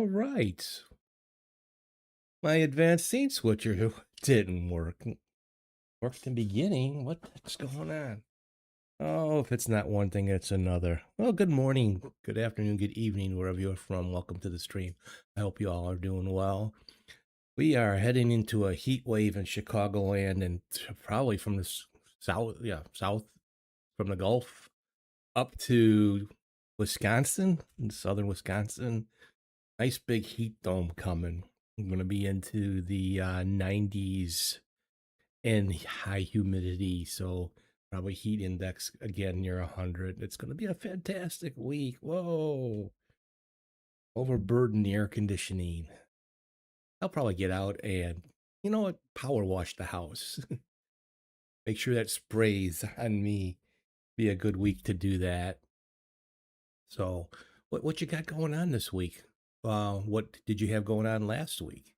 All right. My advanced scene switcher didn't work. Worked in the beginning. What's going on? Oh, if it's not one thing, it's another. Well, good morning, good afternoon, good evening, wherever you're from. Welcome to the stream. I hope you all are doing well. We are heading into a heat wave in Chicagoland and probably from the south, south from the Gulf up to Wisconsin, southern Wisconsin. Nice big heat dome coming. I'm going to be into the 90s and high humidity. So probably heat index again near 100. It's going to be a fantastic week. Whoa. Overburden the air conditioning. I'll probably get out and, you know what, power wash the house. Make sure that sprays on me. Be a good week to do that. So, what you got going on this week? What did you have going on last week?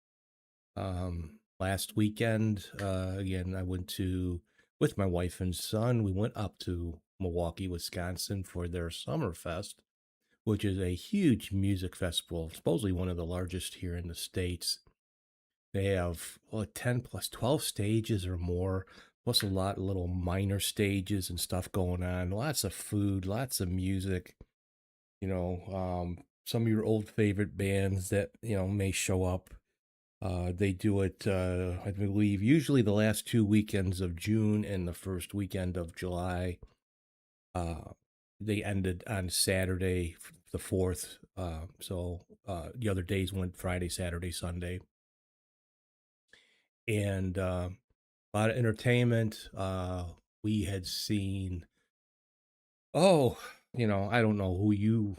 Last weekend, again, I went to with my wife and son. We went up to Milwaukee, Wisconsin for their Summerfest, which is a huge music festival, supposedly one of the largest here in the States. They have 10 plus 12 stages or more, plus a lot of little minor stages and stuff going on. Lots of food, lots of music. Some of your old favorite bands that may show up. They do it, I believe, usually the last 2 weekends of June and the first weekend of July. They ended on Saturday, the 4th. The other days went Friday, Saturday, Sunday. And a lot of entertainment. We had seen, oh, I don't know who you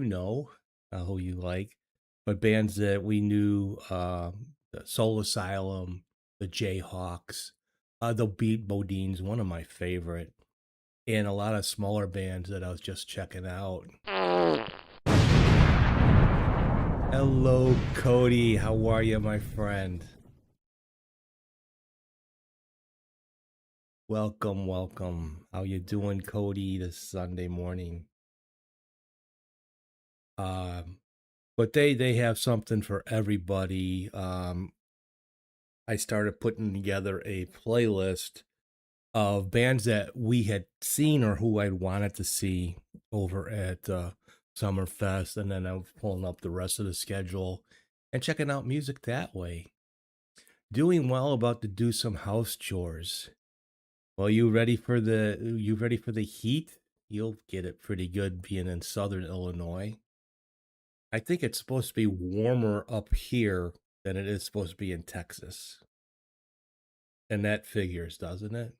know, who you like, but bands that we knew, the Soul Asylum, the Jayhawks, the Beat Bodines, one of my favorite, and a lot of smaller bands that I was just checking out. Hello, Cody. How are you, my friend? Welcome, welcome. How you doing, Cody, this Sunday morning? But they have something for everybody. I started putting together a playlist of bands that we had seen or who I'd wanted to see over at Summerfest, and then I was pulling up the rest of the schedule and checking out music that way. Doing well, about to do some house chores. Well, you ready for the heat? You'll get it pretty good being in Southern Illinois. I think it's supposed to be warmer up here than it is supposed to be in Texas. And that figures, doesn't it?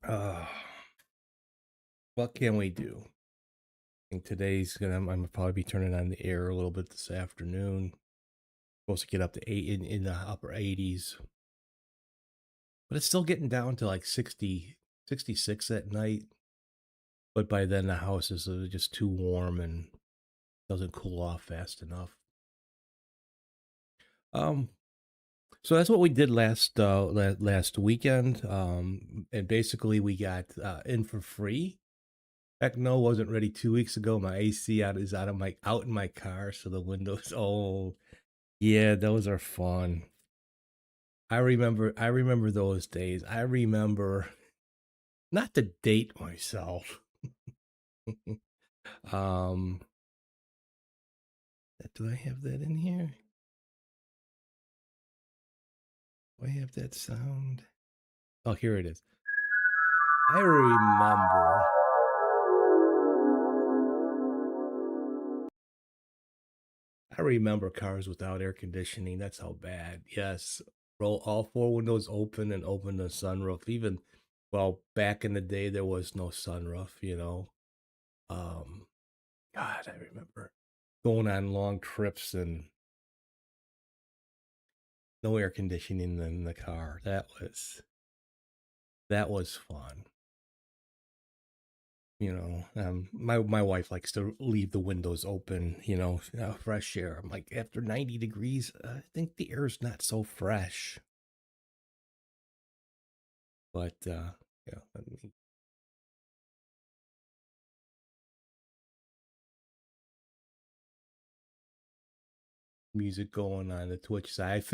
Uh, what can we do? I think I'm gonna probably be turning on the air a little bit this afternoon. Supposed to get up to in the upper 80s. But it's still getting down to like 60, 66 at night. But by then the house is just too warm and doesn't cool off fast enough. Um, so that's what we did last weekend. And basically we got in for free. Heck no, wasn't ready 2 weeks ago. My AC is out in my car, so the windows. Oh, yeah, those are fun. I remember those days. I remember not to date myself. um, do I have that in here? Do I have that sound? Oh, here it is. I remember. I remember cars without air conditioning. That's how bad. Yes, roll all four windows open and open the sunroof. Even, well, back in the day, there was no sunroof. Um, God, I remember going on long trips and no air conditioning in the car. That was fun. My wife likes to leave the windows open, fresh air. I'm like, after 90 degrees, I think the air's not so fresh. But yeah, music going on the Twitch side.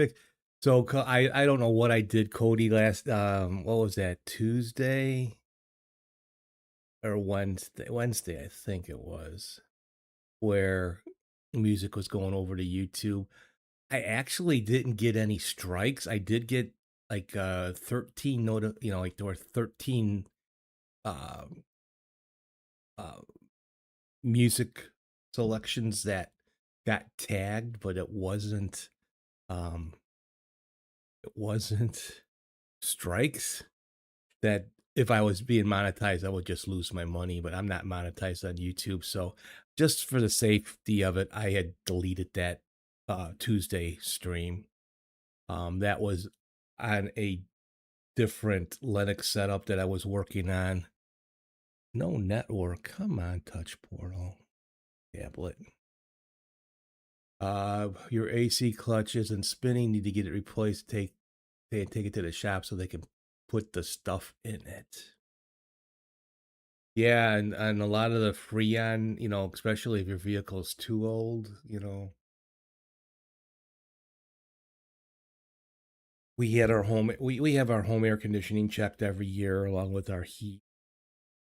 So I don't know what I did, Cody, last what was that, Tuesday or Wednesday? Wednesday, I think it was, where music was going over to YouTube. I actually didn't get any strikes. I did get like 13 like there were 13 um uh music selections that got tagged, but um it wasn't strikes. That if I was being monetized, I would just lose my money, but I'm not monetized on YouTube. So just for the safety of it, I had deleted that Tuesday stream. That was on a different Linux setup that I was working on. No network. Come on, touch portal. Tablet. Your AC clutch isn't spinning. Need to get it replaced. Take it to the shop so they can put the stuff in it. Yeah, and a lot of the Freon, especially if your vehicle's too old, we have our home air conditioning checked every year along with our heat.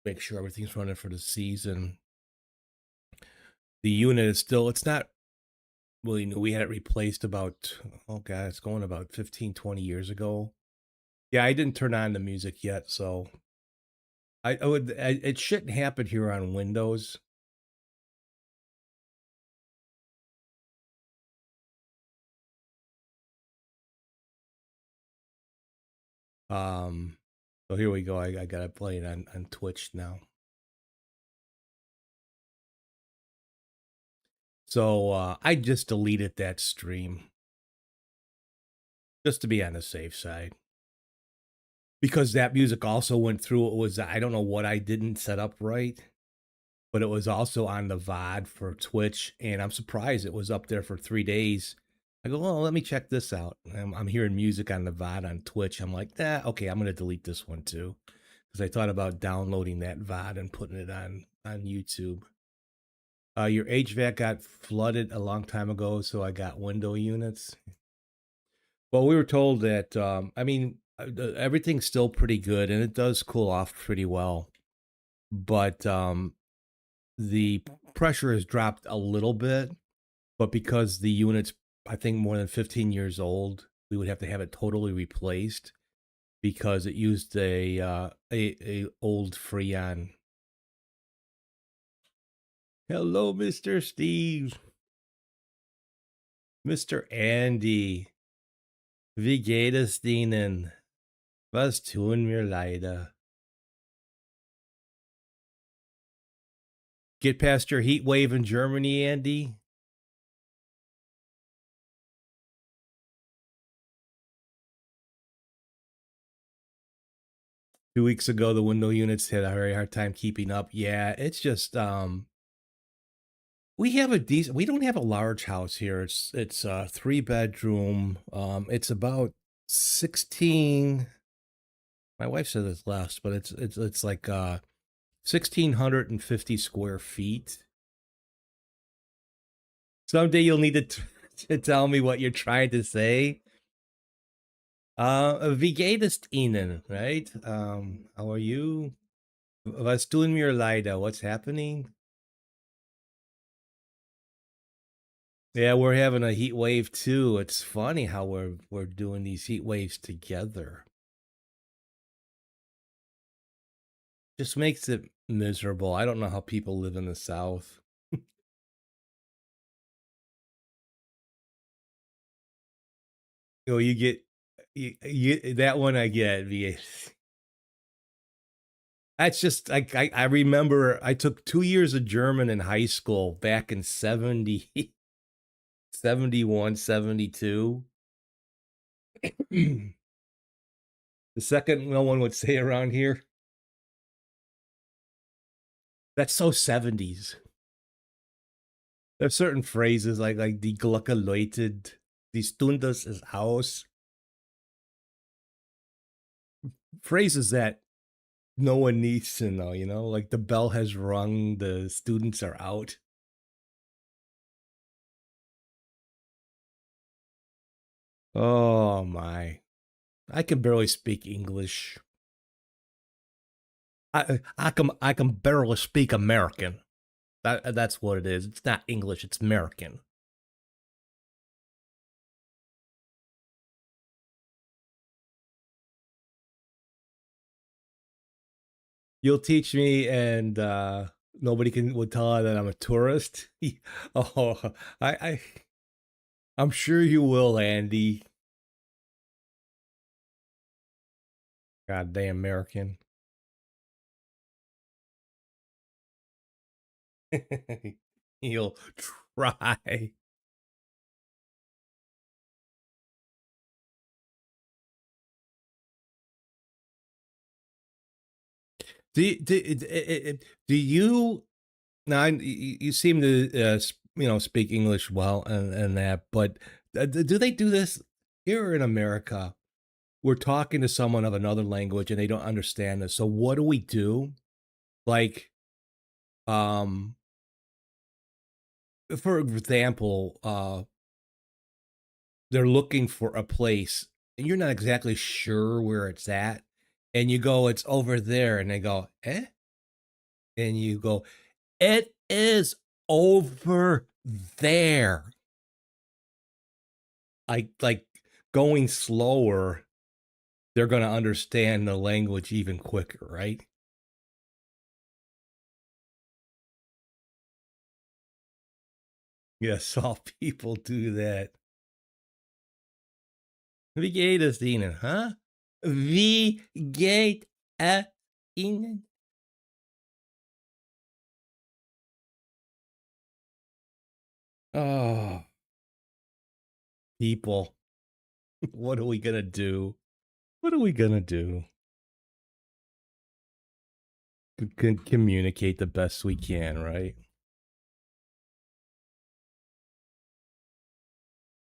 Make sure everything's running for the season. The unit is still, it's not really new. We had it replaced about, oh god, it's going about 15, 20 years ago. Yeah, I didn't turn on the music yet, so it shouldn't happen here on Windows. Um, so here we go. I gotta play it on Twitch now. So I just deleted that stream just to be on the safe side. Because that music also went through, it was, I don't know what I didn't set up right, but it was also on the VOD for Twitch, and I'm surprised it was up there for 3 days. I go, well, let me check this out. I'm hearing music on the VOD on Twitch. I'm like, okay, I'm gonna delete this one too, because I thought about downloading that VOD and putting it on YouTube. Your HVAC got flooded a long time ago, so I got window units. Well, we were told that, everything's still pretty good and it does cool off pretty well. But the pressure has dropped a little bit. But because the unit's, I think, more than 15 years old, we would have to have it totally replaced because it used a old Freon. Hello, Mr. Steve. Mr. Andy. Wie geht es Ihnen? Was tun wir leider? Get past your heat wave in Germany, Andy. 2 weeks ago, the window units had a very hard time keeping up. Yeah, it's just we have a decent. We don't have a large house here. It's a 3-bedroom. It's about 16. My wife said it's less, but it's like 1,650 square feet. Someday you'll need to tell me what you're trying to say. Wie geht es Ihnen, right? How are you? Was tun wir leider? What's happening? Yeah, we're having a heat wave too. It's funny how we're doing these heat waves together. Just makes it miserable. I don't know how people live in the South. You get that one I get. That's just I remember I took 2 years of German in high school back in 70, 71, 72. The second no one would say around here. That's so 70s. There's certain phrases like die Glocke läutet, die Stunde ist aus. Phrases that no one needs to know, like the bell has rung, the students are out. Oh my. I can barely speak English. I can barely speak American. That's what it is. It's not English, it's American. You'll teach me and nobody can would tell that I'm a tourist. Oh, I I'm sure you will, Andy. Goddamn American. He'll try. Do you now? You seem to speak English well and that, but do they do this here in America? We're talking to someone of another language and they don't understand us. So what do we do? Like, um, for example, they're looking for a place and you're not exactly sure where it's at, and you go, "It's over there," and they go, "Eh?" And you go, "It is over there." Like going slower, they're going to understand the language even quicker, right? Yes, all people do that. Wie geht es Ihnen, huh? Wie geht es Ihnen? Oh, people. What are we going to do? What are we going to do? Can communicate the best we can, right?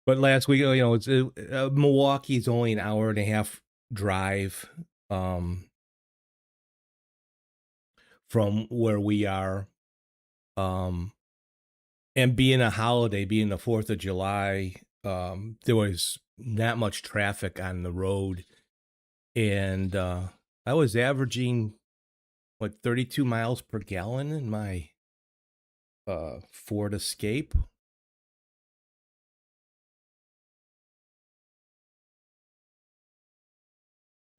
But last week, it's Milwaukee's only an hour and a half drive um, from where we are. Um, and being a holiday, being the 4th of July, there was not much traffic on the road. And I was averaging, 32 miles per gallon in my Ford Escape.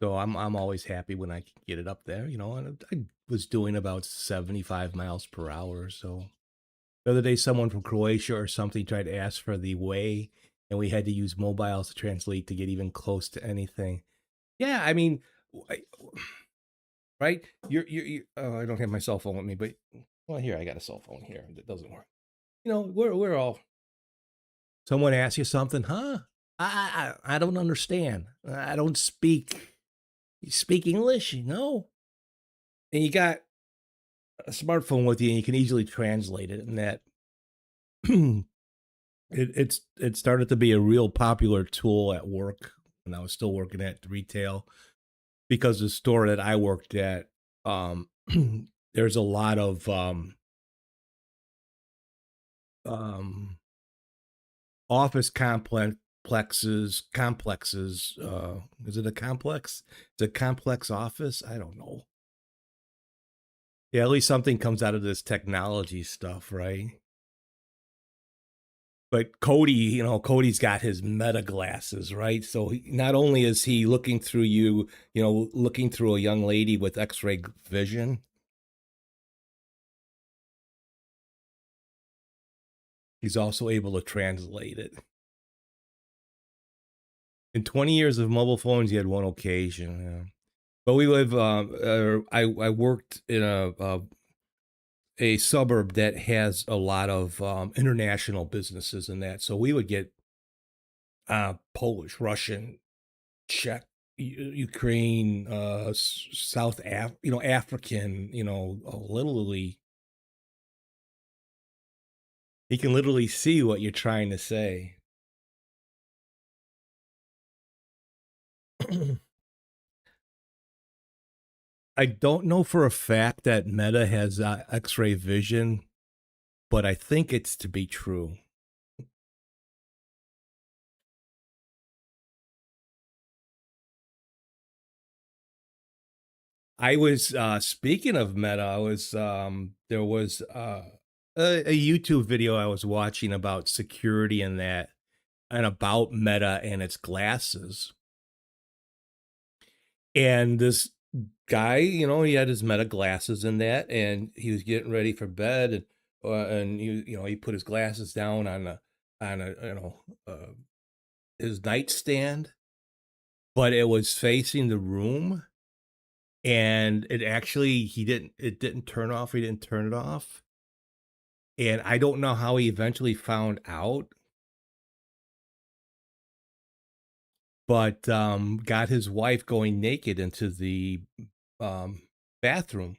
So I'm always happy when I can get it up there, and I was doing about 75 miles per hour. So the other day, someone from Croatia or something tried to ask for the way, and we had to use mobiles to translate to get even close to anything. Yeah, I mean, right? You're oh, I don't have my cell phone with me, but well, here I got a cell phone here that doesn't work. We're all. Someone asks you something, huh? I don't understand. I don't speak. You speak English, and you got a smartphone with you, and you can easily translate it, and that it started to be a real popular tool at work when I was still working at retail, because the store that I worked at, um, there's a lot of um, office complexes. Is it a complex? It's a complex office. I don't know. Yeah, at least something comes out of this technology stuff, right? But Cody, Cody's got his meta glasses, right? So not only is he looking through you, looking through a young lady with X-ray vision, he's also able to translate it. In 20 years of mobile phones, he had one occasion. Yeah. But we live. I worked in a suburb that has a lot of international businesses in that, so we would get Polish, Russian, Czech, Ukraine, African, literally, he can literally see what you're trying to say. I don't know for a fact that Meta has X-ray vision, but I think it's to be true. I was speaking of Meta, I was there was a YouTube video I was watching about security and that and about Meta and its glasses. And this guy, he had his Meta glasses and that, and he was getting ready for bed, and he put his glasses down on a his nightstand, but it was facing the room, and it didn't turn off. He didn't turn it off, and I don't know how he eventually found out, but got his wife going naked into the um, bathroom.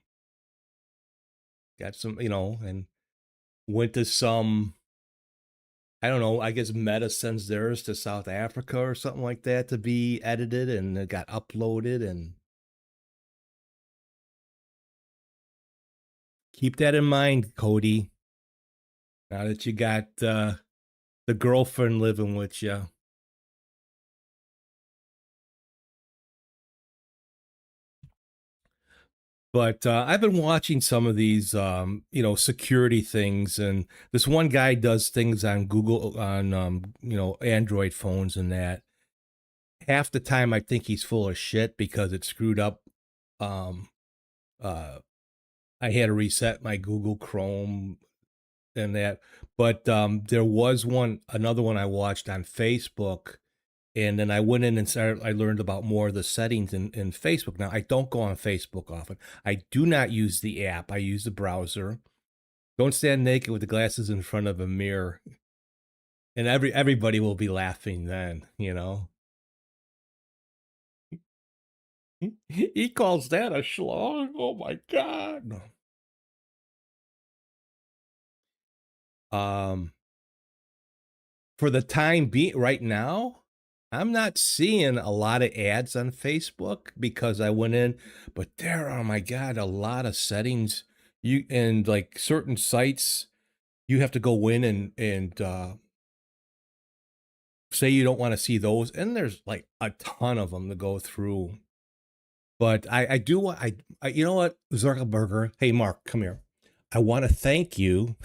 Got some, and went to some, I don't know, I guess Meta sends theirs to South Africa or something like that to be edited, and it got uploaded. And keep that in mind, Cody, now that you got the girlfriend living with you. But I've been watching some of these, security things, and this one guy does things on Google, on, Android phones and that. Half the time I think he's full of shit because it screwed up. Um, uh, I had to reset my Google Chrome and that. But there was another one I watched on Facebook, and then I went in and I learned about more of the settings in Facebook. Now I don't go on Facebook often. I do not use the app. I use the browser. Don't stand naked with the glasses in front of a mirror, and everybody will be laughing then. He calls that a schlong. Oh my god. Um, for the time being, right now, I'm not seeing a lot of ads on Facebook because I went in, but there, oh my god, a lot of settings. And like certain sites, you have to go in and say you don't want to see those, and there's like a ton of them to go through. But I do want I you know what, Zuckerberger, hey Mark, come here. I want to thank you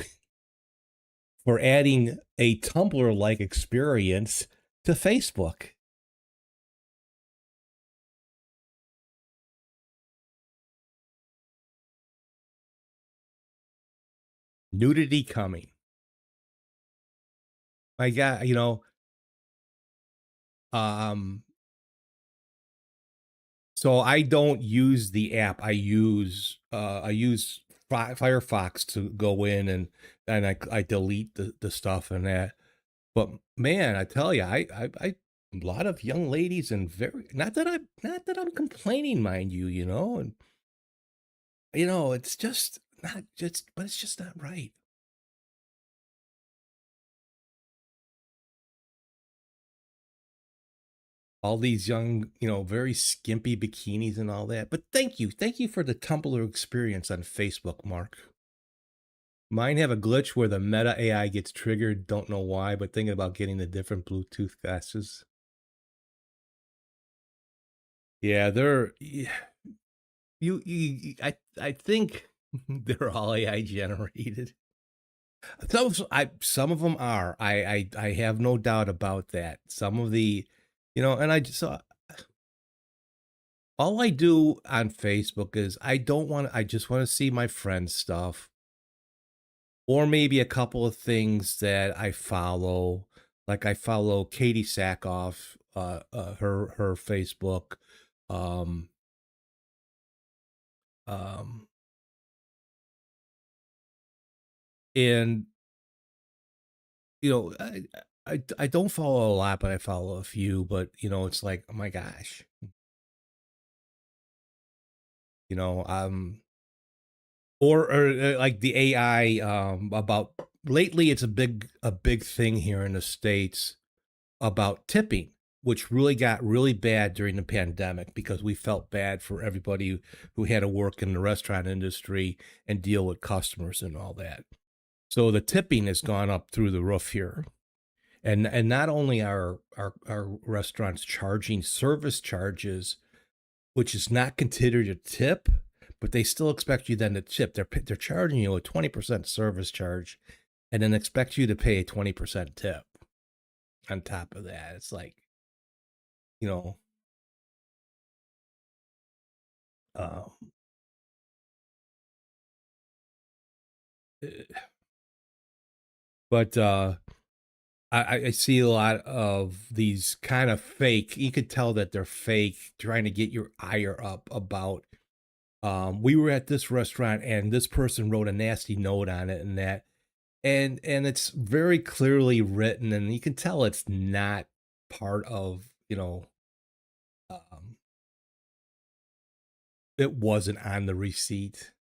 for adding a Tumblr like experience to Facebook. Nudity coming. My God, um, so I don't use the app. I use Firefox to go in and I delete the stuff and that. But man, I tell you, I a lot of young ladies and very not that I'm complaining, mind you, and it's just not just but it's just not right. All these young, very skimpy bikinis and all that. But thank you for the Tumblr experience on Facebook, Mark. Mine have a glitch where the Meta AI gets triggered. Don't know why, but thinking about getting the different Bluetooth glasses. Yeah, I think they're all AI generated. Some of them are. I have no doubt about that. Some of the, and I just saw all I do on Facebook is I just want to see my friends' stuff, or maybe a couple of things that I follow. Like I follow Katie Sackhoff, her Facebook, um, um, and I don't follow a lot, but I follow a few. But it's like, oh my gosh, you know, um, or like the AI, about lately. It's a big thing here in the States about tipping, which really got really bad during the pandemic because we felt bad for everybody who had to work in the restaurant industry and deal with customers and all that. So the tipping has gone up through the roof here. And not only are restaurants charging service charges, which is not considered a tip, but they still expect you then to tip. They're charging you a 20% service charge, and then expect you to pay a 20% tip on top of that. It's like, you know, uh, but I see a lot of these kind of fake. You could tell that they're fake, trying to get your ire up about. We were at this restaurant and this person wrote a nasty note on it and that, and it's very clearly written, and you can tell it's not part of, um, it wasn't on the receipt.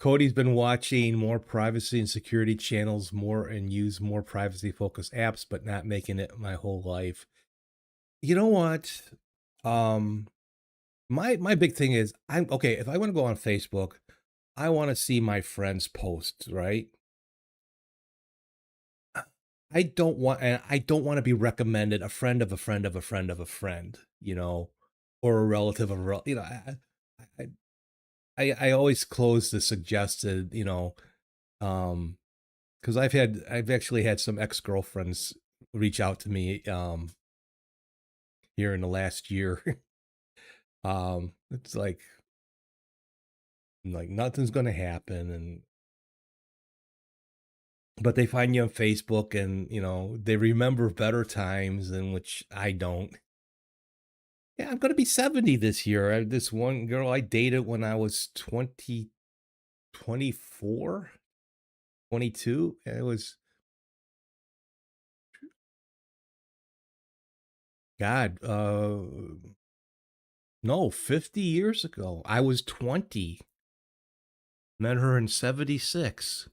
Cody's been watching more privacy and security channels more and use more privacy focused apps, but not making it my whole life. You know what? Um, my big thing is, I'm okay. If I want to go on Facebook, I want to see my friends' posts, right? I don't want to be recommended a friend of a friend of a friend of a friend, or a relative of a I I always close the suggested, because I've actually had some ex-girlfriends reach out to me here in the last year. It's like nothing's gonna happen, and but they find you on Facebook, and they remember better times in which I don't. Yeah, I'm gonna be 70 this year. This one girl I dated when I was 24, 22. It was, God, no, 50 years ago. I was 20. Met her in 76.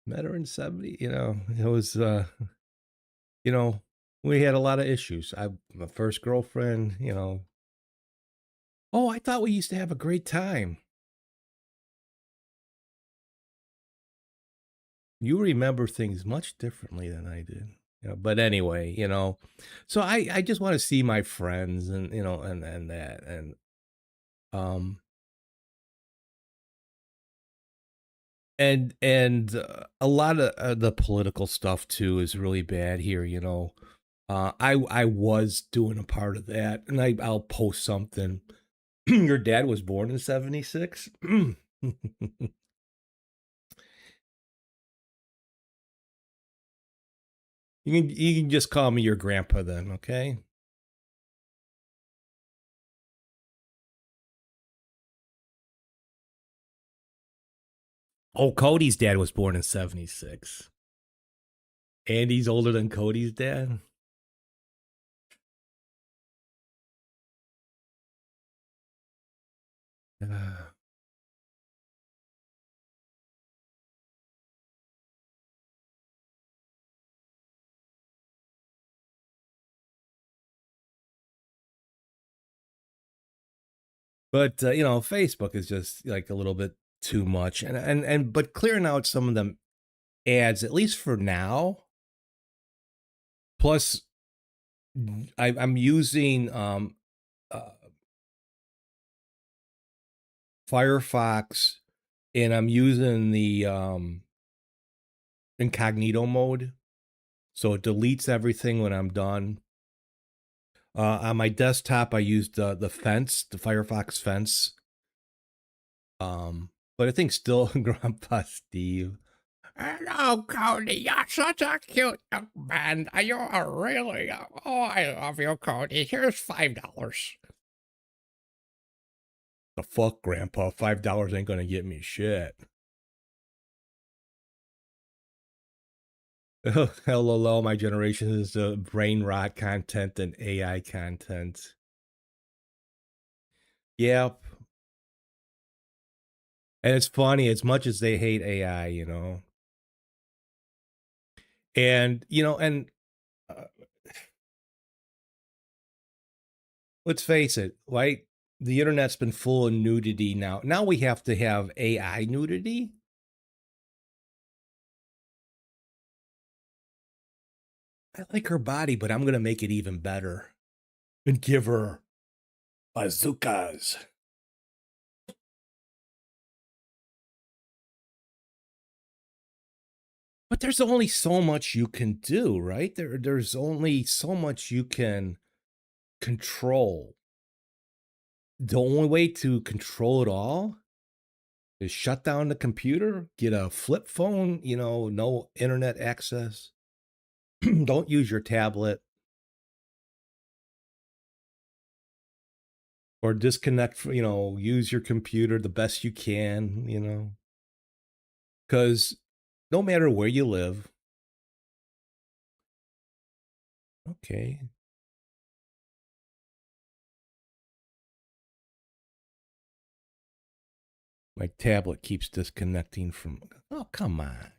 Met her in 70. It was, you know, we had a lot of issues. My first girlfriend. Oh, I thought we used to have a great time. You remember things much differently than I did. But anyway, so I just want to see my friends, and and that, and um a lot of the political stuff too is really bad here. I was doing a part of that, and I'll post something. Your dad was born in 76. You can just call me your grandpa then, okay? Oh, Cody's dad was born in 76. And he's older than Cody's dad. But Facebook is just like a little bit too much, and but clearing out some of them ads, at least for now. Plus, I'm using uh, Firefox, and I'm using the incognito mode, so it deletes everything when I'm done. On my desktop, I used the fence, the Firefox fence. But I think still Grandpa Steve. Hello, Cody. You're such a cute young man. You are really. Oh, I love you, Cody. Here's $5. The fuck, Grandpa? $5 ain't gonna get me shit. LOL, my generation is brain rot content and AI content. Yep. And it's funny, as much as they hate AI. And uh, let's face it, right? The internet's been full of nudity now. Now we have to have AI nudity. I like her body, but I'm gonna make it even better and give her bazookas. But there's only so much you can do, right? There's only so much you can control. The only way to control it all is shut down the computer, get a flip phone, no internet access. Don't use your tablet. Or disconnect, use your computer the best you can, because no matter where you live, okay. My tablet keeps disconnecting from, oh, come on.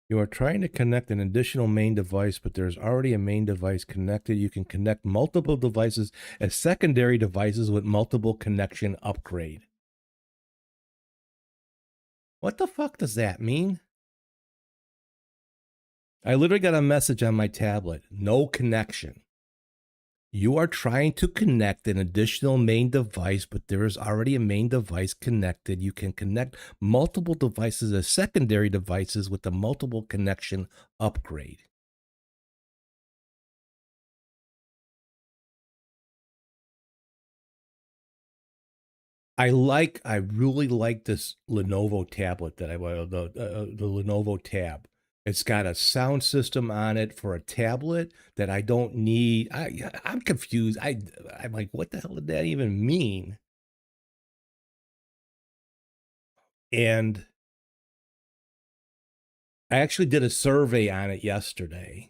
You are trying to connect an additional main device, but there's already a main device connected. You can connect multiple devices as secondary devices with multiple connection upgrade. What the fuck does that mean? I literally got a message on my tablet. No connection. You are trying to connect an additional main device, but there is already a main device connected. You can connect multiple devices as secondary devices with the multiple connection upgrade. I really like this Lenovo tablet that I bought, the Lenovo Tab. It's got a sound system on it for a tablet that I don't need. I'm confused. I'm like, what the hell did that even mean? And I actually did a survey on it yesterday.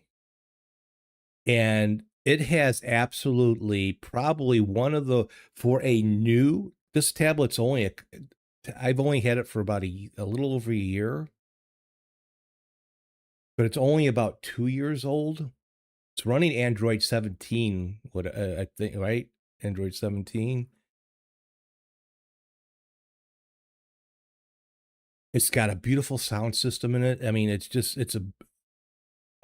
And it has absolutely probably one of the, for a new, this tablet's only I've only had it for about a little over a year, but it's only about 2 years old. It's running Android 17, I think, right? Android 17. It's got a beautiful sound system in it. I mean,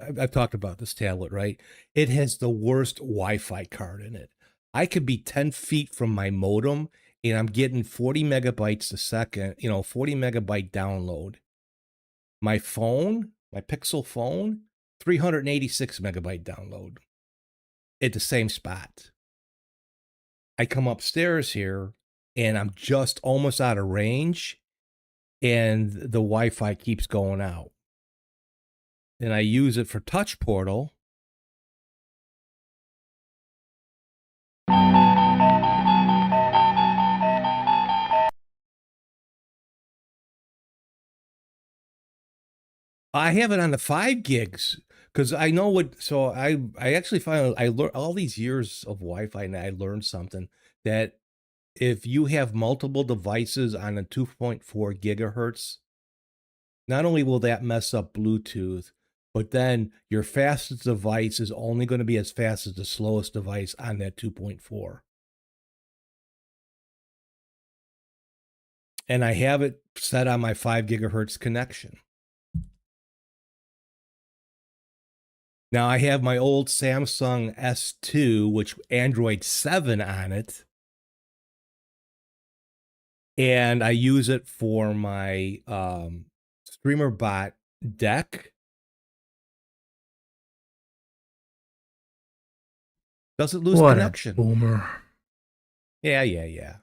I've talked about this tablet, right? It has the worst Wi-Fi card in it. I could be 10 feet from my modem and I'm getting 40 megabytes a second, 40 megabyte download. My phone, my Pixel phone, 386 megabyte download at the same spot. I come upstairs here and I'm just almost out of range and the Wi-Fi keeps going out. And I use it for Touch Portal. I have it on the 5 gigs because I know what. So I actually found I learned all these years of Wi-Fi and I learned something that if you have multiple devices on a 2.4 gigahertz, not only will that mess up Bluetooth, but then your fastest device is only going to be as fast as the slowest device on that 2.4. And I have it set on my 5 gigahertz connection. Now I have my old Samsung S2, which Android 7 on it. And I use it for my streamer bot deck. Does it lose connection? A boomer. Yeah.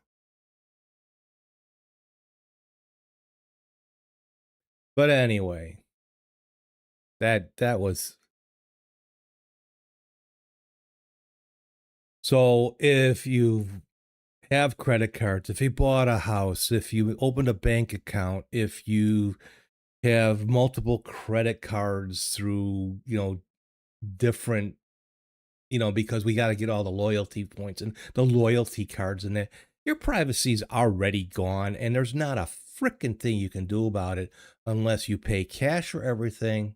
But anyway, that was. So if you have credit cards, if you bought a house, if you opened a bank account, if you have multiple credit cards through, different, because we got to get all the loyalty points and the loyalty cards in there, your privacy's already gone and there's not a freaking thing you can do about it unless you pay cash for everything,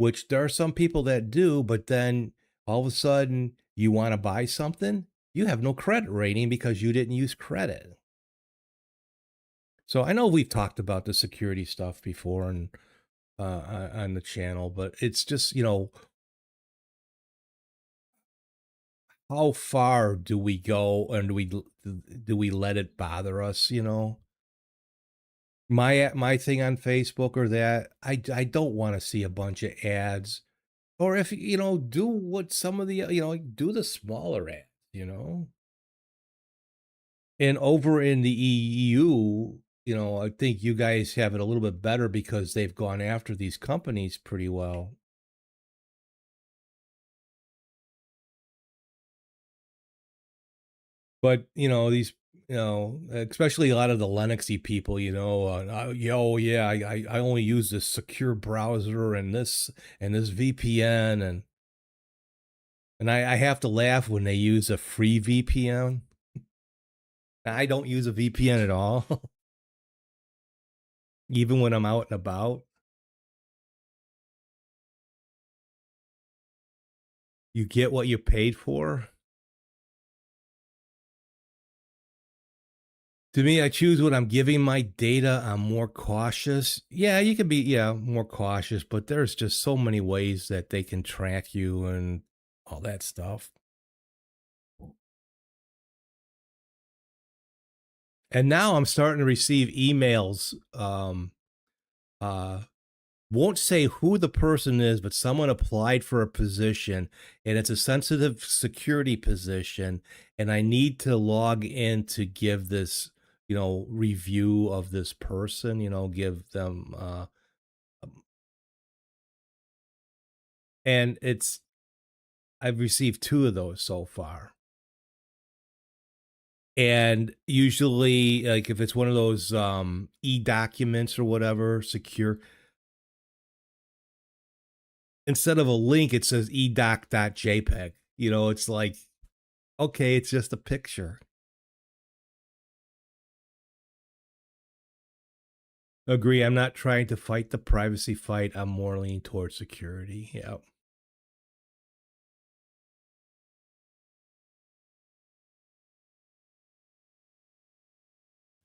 which there are some people that do, but then all of a sudden you want to buy something, you have no credit rating because you didn't use credit. So I know we've talked about the security stuff before and on the channel, but it's just, how far do we go and do we let it bother us? My thing on Facebook or that, I don't want to see a bunch of ads. Or if do what some of the do the smaller ads. And over in the EU, I think you guys have it a little bit better because they've gone after these companies pretty well. But these, especially a lot of the Linuxy people, yeah, I only use this secure browser and this VPN, and I have to laugh when they use a free VPN. I don't use a VPN at all, even when I'm out and about. You get what you paid for. To me, I choose what I'm giving my data. I'm more cautious. Yeah, you can be more cautious, but there's just so many ways that they can track you and all that stuff. And now I'm starting to receive emails. Uh, won't say who the person is, but someone applied for a position and it's a sensitive security position. And I need to log in to give this, review of this person, give them, and I've received two of those so far. And usually, like if it's one of those e-documents or whatever, secure, instead of a link, it says edoc.jpg. It's like, okay, it's just a picture. Agree. I'm not trying to fight the privacy fight. I'm more leaning towards security. Yeah.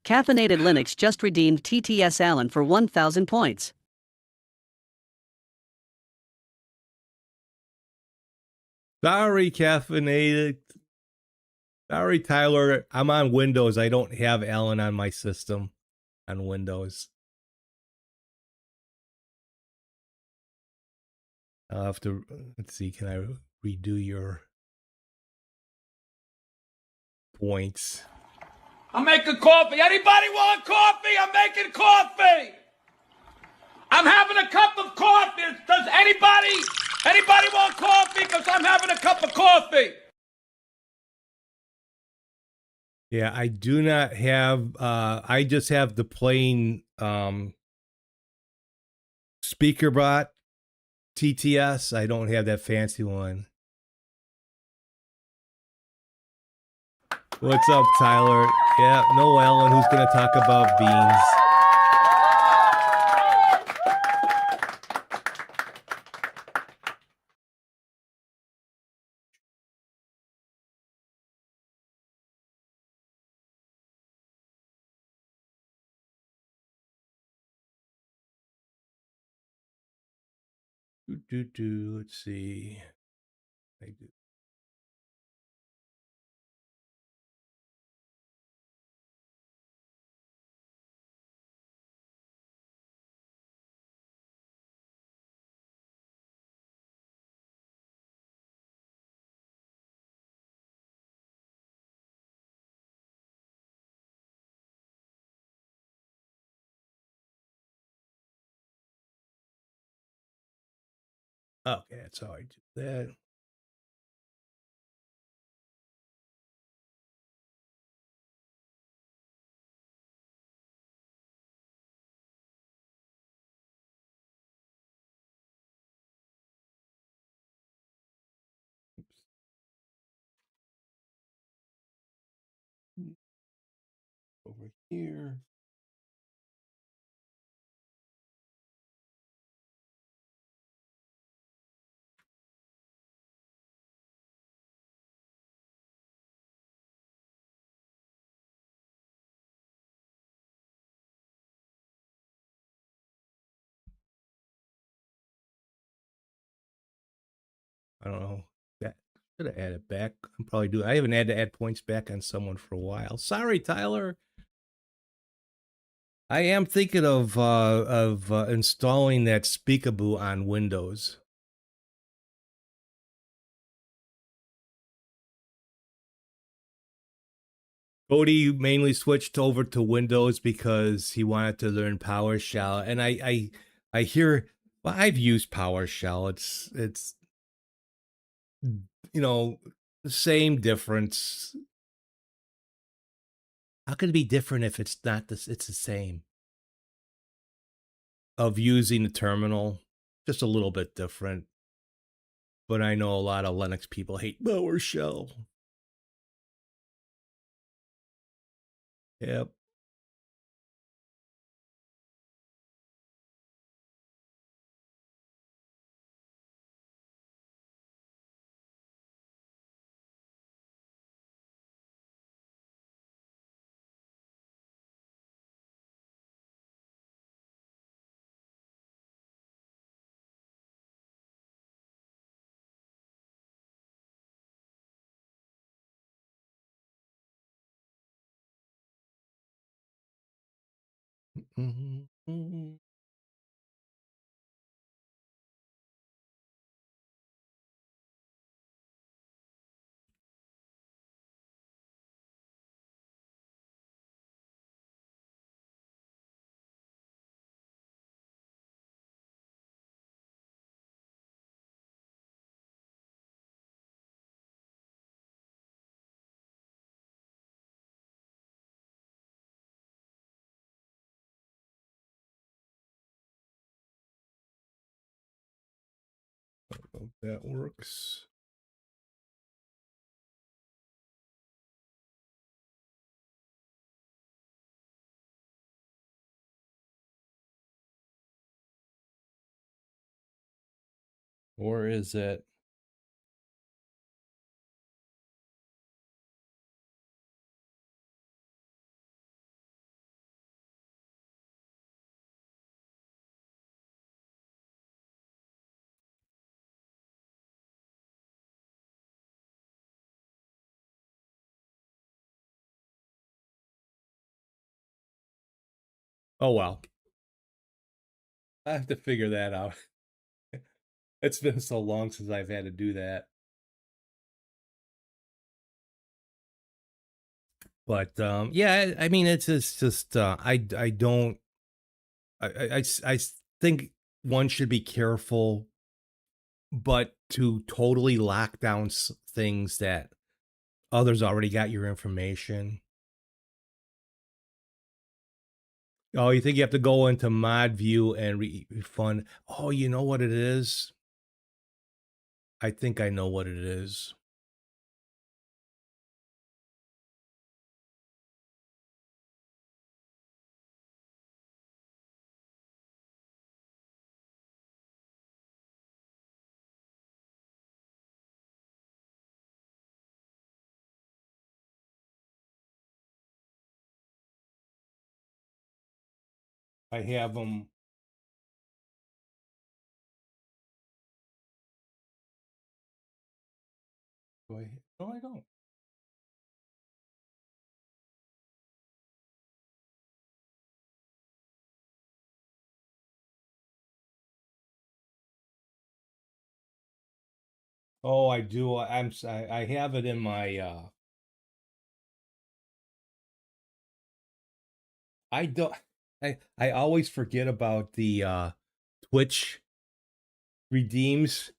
Caffeinated Linux just redeemed TTS Allen for 1,000 points. Sorry, caffeinated. Sorry, Tyler. I'm on Windows. I don't have Allen on my system on Windows. I'll have to, let's see, can I redo your points? I'm making coffee. Anybody want coffee? I'm making coffee. I'm having a cup of coffee. Does anybody want coffee? Because I'm having a cup of coffee. Yeah, I do not have, I just have the plain SpeakerBot TTS. I don't have that fancy one. What's up, Tyler? Yeah, no Ellen, who's going to talk about beans. Let's see. I do. Okay, that's how I do that. Over here. I don't know. That should have added back. I'm probably doing. I haven't had to add points back on someone for a while. Sorry, Tyler. I am thinking of installing that Speakaboo on Windows. Cody mainly switched over to Windows because he wanted to learn PowerShell, and I hear. Well, I've used PowerShell. It's the same difference. How could it be different if it's not this? It's the same. Of using the terminal, just a little bit different. But I know a lot of Linux people hate PowerShell. Yep. Mm-hmm. Hope that works. Or is it? Oh well. I have to figure that out. It's been so long since I've had to do that. But yeah, I mean, it's just I don't I think one should be careful, but to totally lock down things that others already got your information. Oh, you think you have to go into mod view and refund? Oh, you know what it is? I think I know what it is. I have them. No, I don't. Oh, I do. I have it in my I don't I always forget about the Twitch redeems.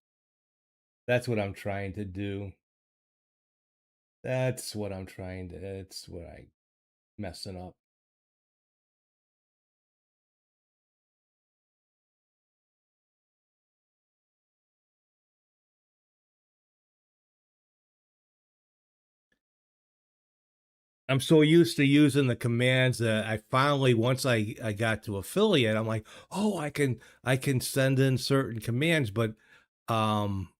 That's what I'm trying to do. That's what I'm trying to that's what I messing up. I'm so used to using the commands that I finally once I got to affiliate, I'm like, "Oh, I can send in certain commands," but um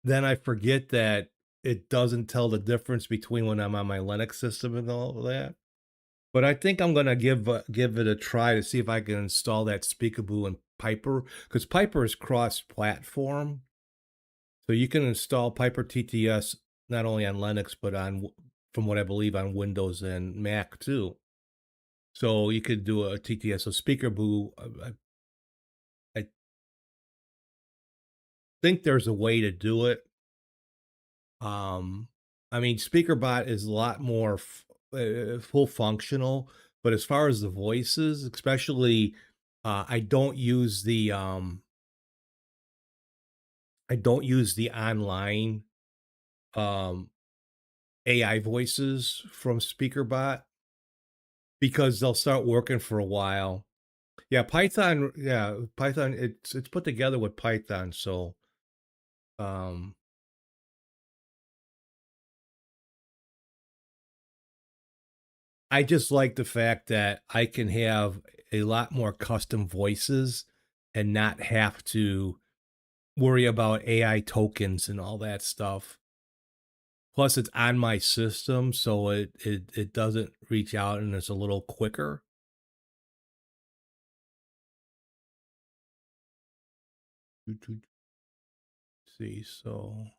then I forget that it doesn't tell the difference between when I'm on my Linux system and all of that. But I think I'm gonna give it a try to see if I can install that Speakaboo and Piper, because Piper is cross-platform, so you can install Piper TTS not only on Linux but on, from what I believe, on Windows and Mac too. So you could do a TTS. So Speakerboo, I think there's a way to do it. I mean, SpeakerBot is a lot more full functional, but as far as the voices, especially, I don't use the online um AI voices from SpeakerBot because they'll start working for a while. Yeah, Python. Yeah, Python. It's put together with Python, so um, I just like the fact that I can have a lot more custom voices and not have to worry about AI tokens and all that stuff. Plus, it's on my system, so it doesn't reach out and it's a little quicker. See, so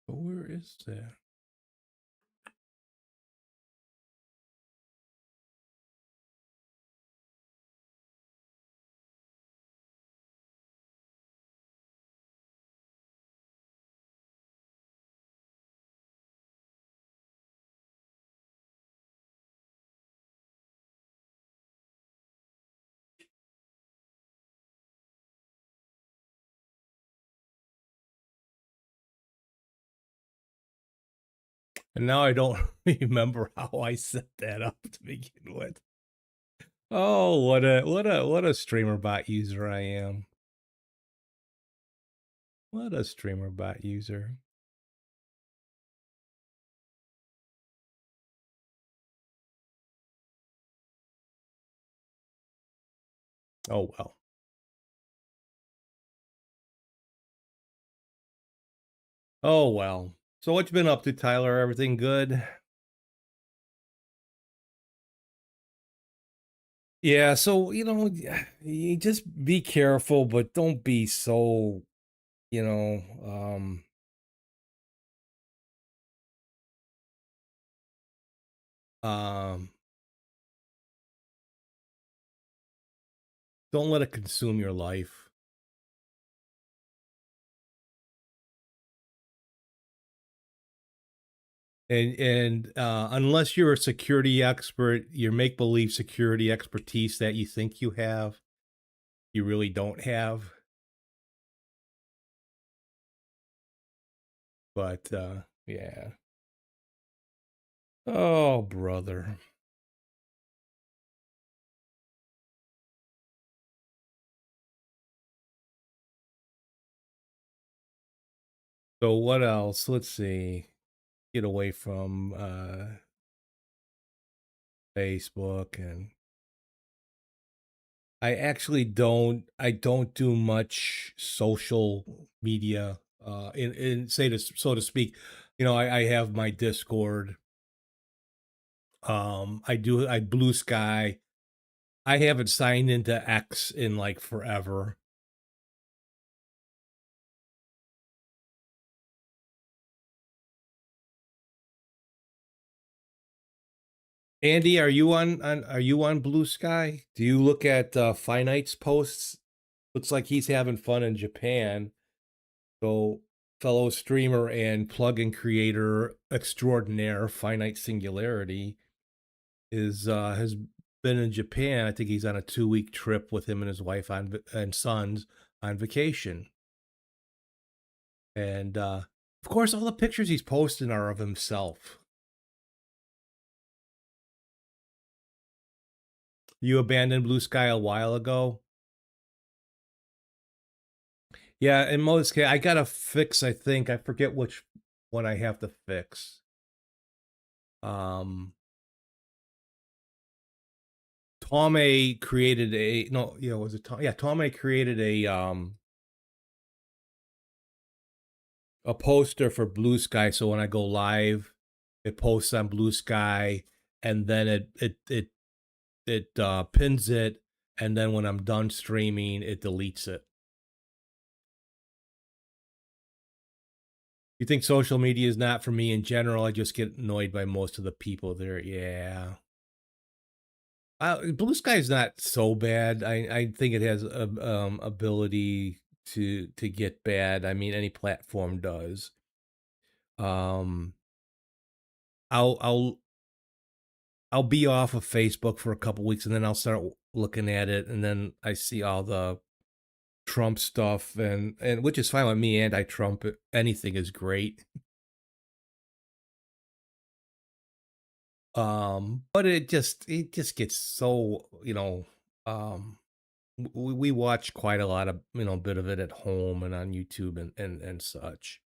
where is that? And now I don't remember how I set that up to begin with. Oh, what a streamer bot user I am. What a streamer bot user. Oh well. Oh well. So what you been up to, Tyler? Everything good? Yeah, so you just be careful, but don't be so, you know, um don't let it consume your life. And unless you're a security expert, your make-believe security expertise that you think you have, you really don't have. But yeah. Oh, brother. So what else? Let's see. Get away from Facebook, and I don't do much social media in say to so to speak. I have my Discord. I Blue Sky. I haven't signed into X in like forever. Andy, are you on Blue Sky? Do you look at Finite's posts? Looks like he's having fun in Japan. So, fellow streamer and plugin creator extraordinaire, Finite Singularity, has been in Japan. I think he's on a 2-week trip with him and his wife and sons on vacation. And of course, all the pictures he's posting are of himself. You abandoned Blue Sky a while ago? Yeah, in most cases, I gotta fix, I think. I forget which one I have to fix. Um, Tom created a no, yeah, was it Tom? Yeah, Tom created a poster for Blue Sky, so when I go live, it posts on Blue Sky, and then it pins it, and then when I'm done streaming, it deletes it. You think social media is not for me in general? I just get annoyed by most of the people there. Yeah. Blue Sky is not so bad. I think it has a ability to get bad. I mean, any platform does. Um, I'll I'll be off of Facebook for a couple weeks, and then I'll start looking at it, and then I see all the Trump stuff, and which is fine with me. Anti-Trump, anything is great. But it just gets so, we watch quite a lot of, bit of it at home and on YouTube and such.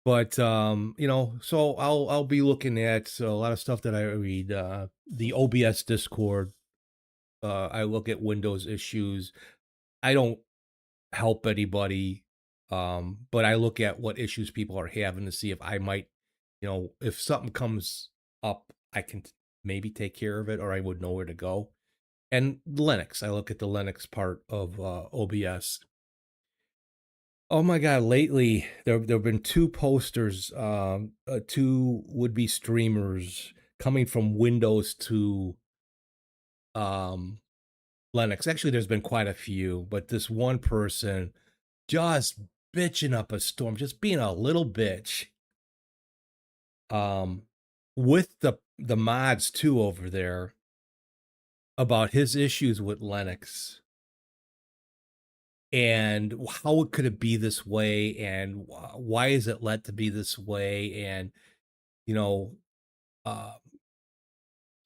But so I'll be looking at a lot of stuff that I read. The OBS Discord. I look at Windows issues. I don't help anybody, but I look at what issues people are having to see if I might, if something comes up, I can maybe take care of it, or I would know where to go. And Linux, I look at the Linux part of OBS. Oh my God! Lately, there've been two posters, two would-be streamers coming from Windows to um, Linux. Actually, there's been quite a few, but this one person just bitching up a storm, just being a little bitch. Um, with the mods too over there about his issues with Linux and how could it be this way, and why is it let to be this way, and you know, uh,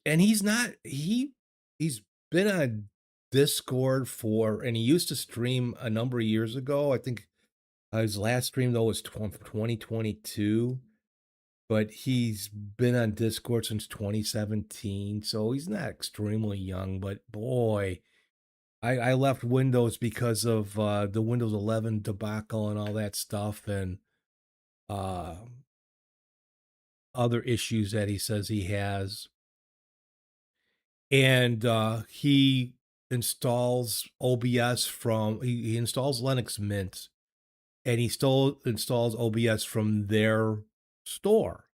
and he's been on Discord for, and he used to stream a number of years ago. I think his last stream though was 2022, but he's been on Discord since 2017, so he's not extremely young. But boy, I left Windows because of the Windows 11 debacle and all that stuff, and uh, other issues that he says he has. And he installs OBS from, he installs Linux Mint, and he still installs OBS from their store,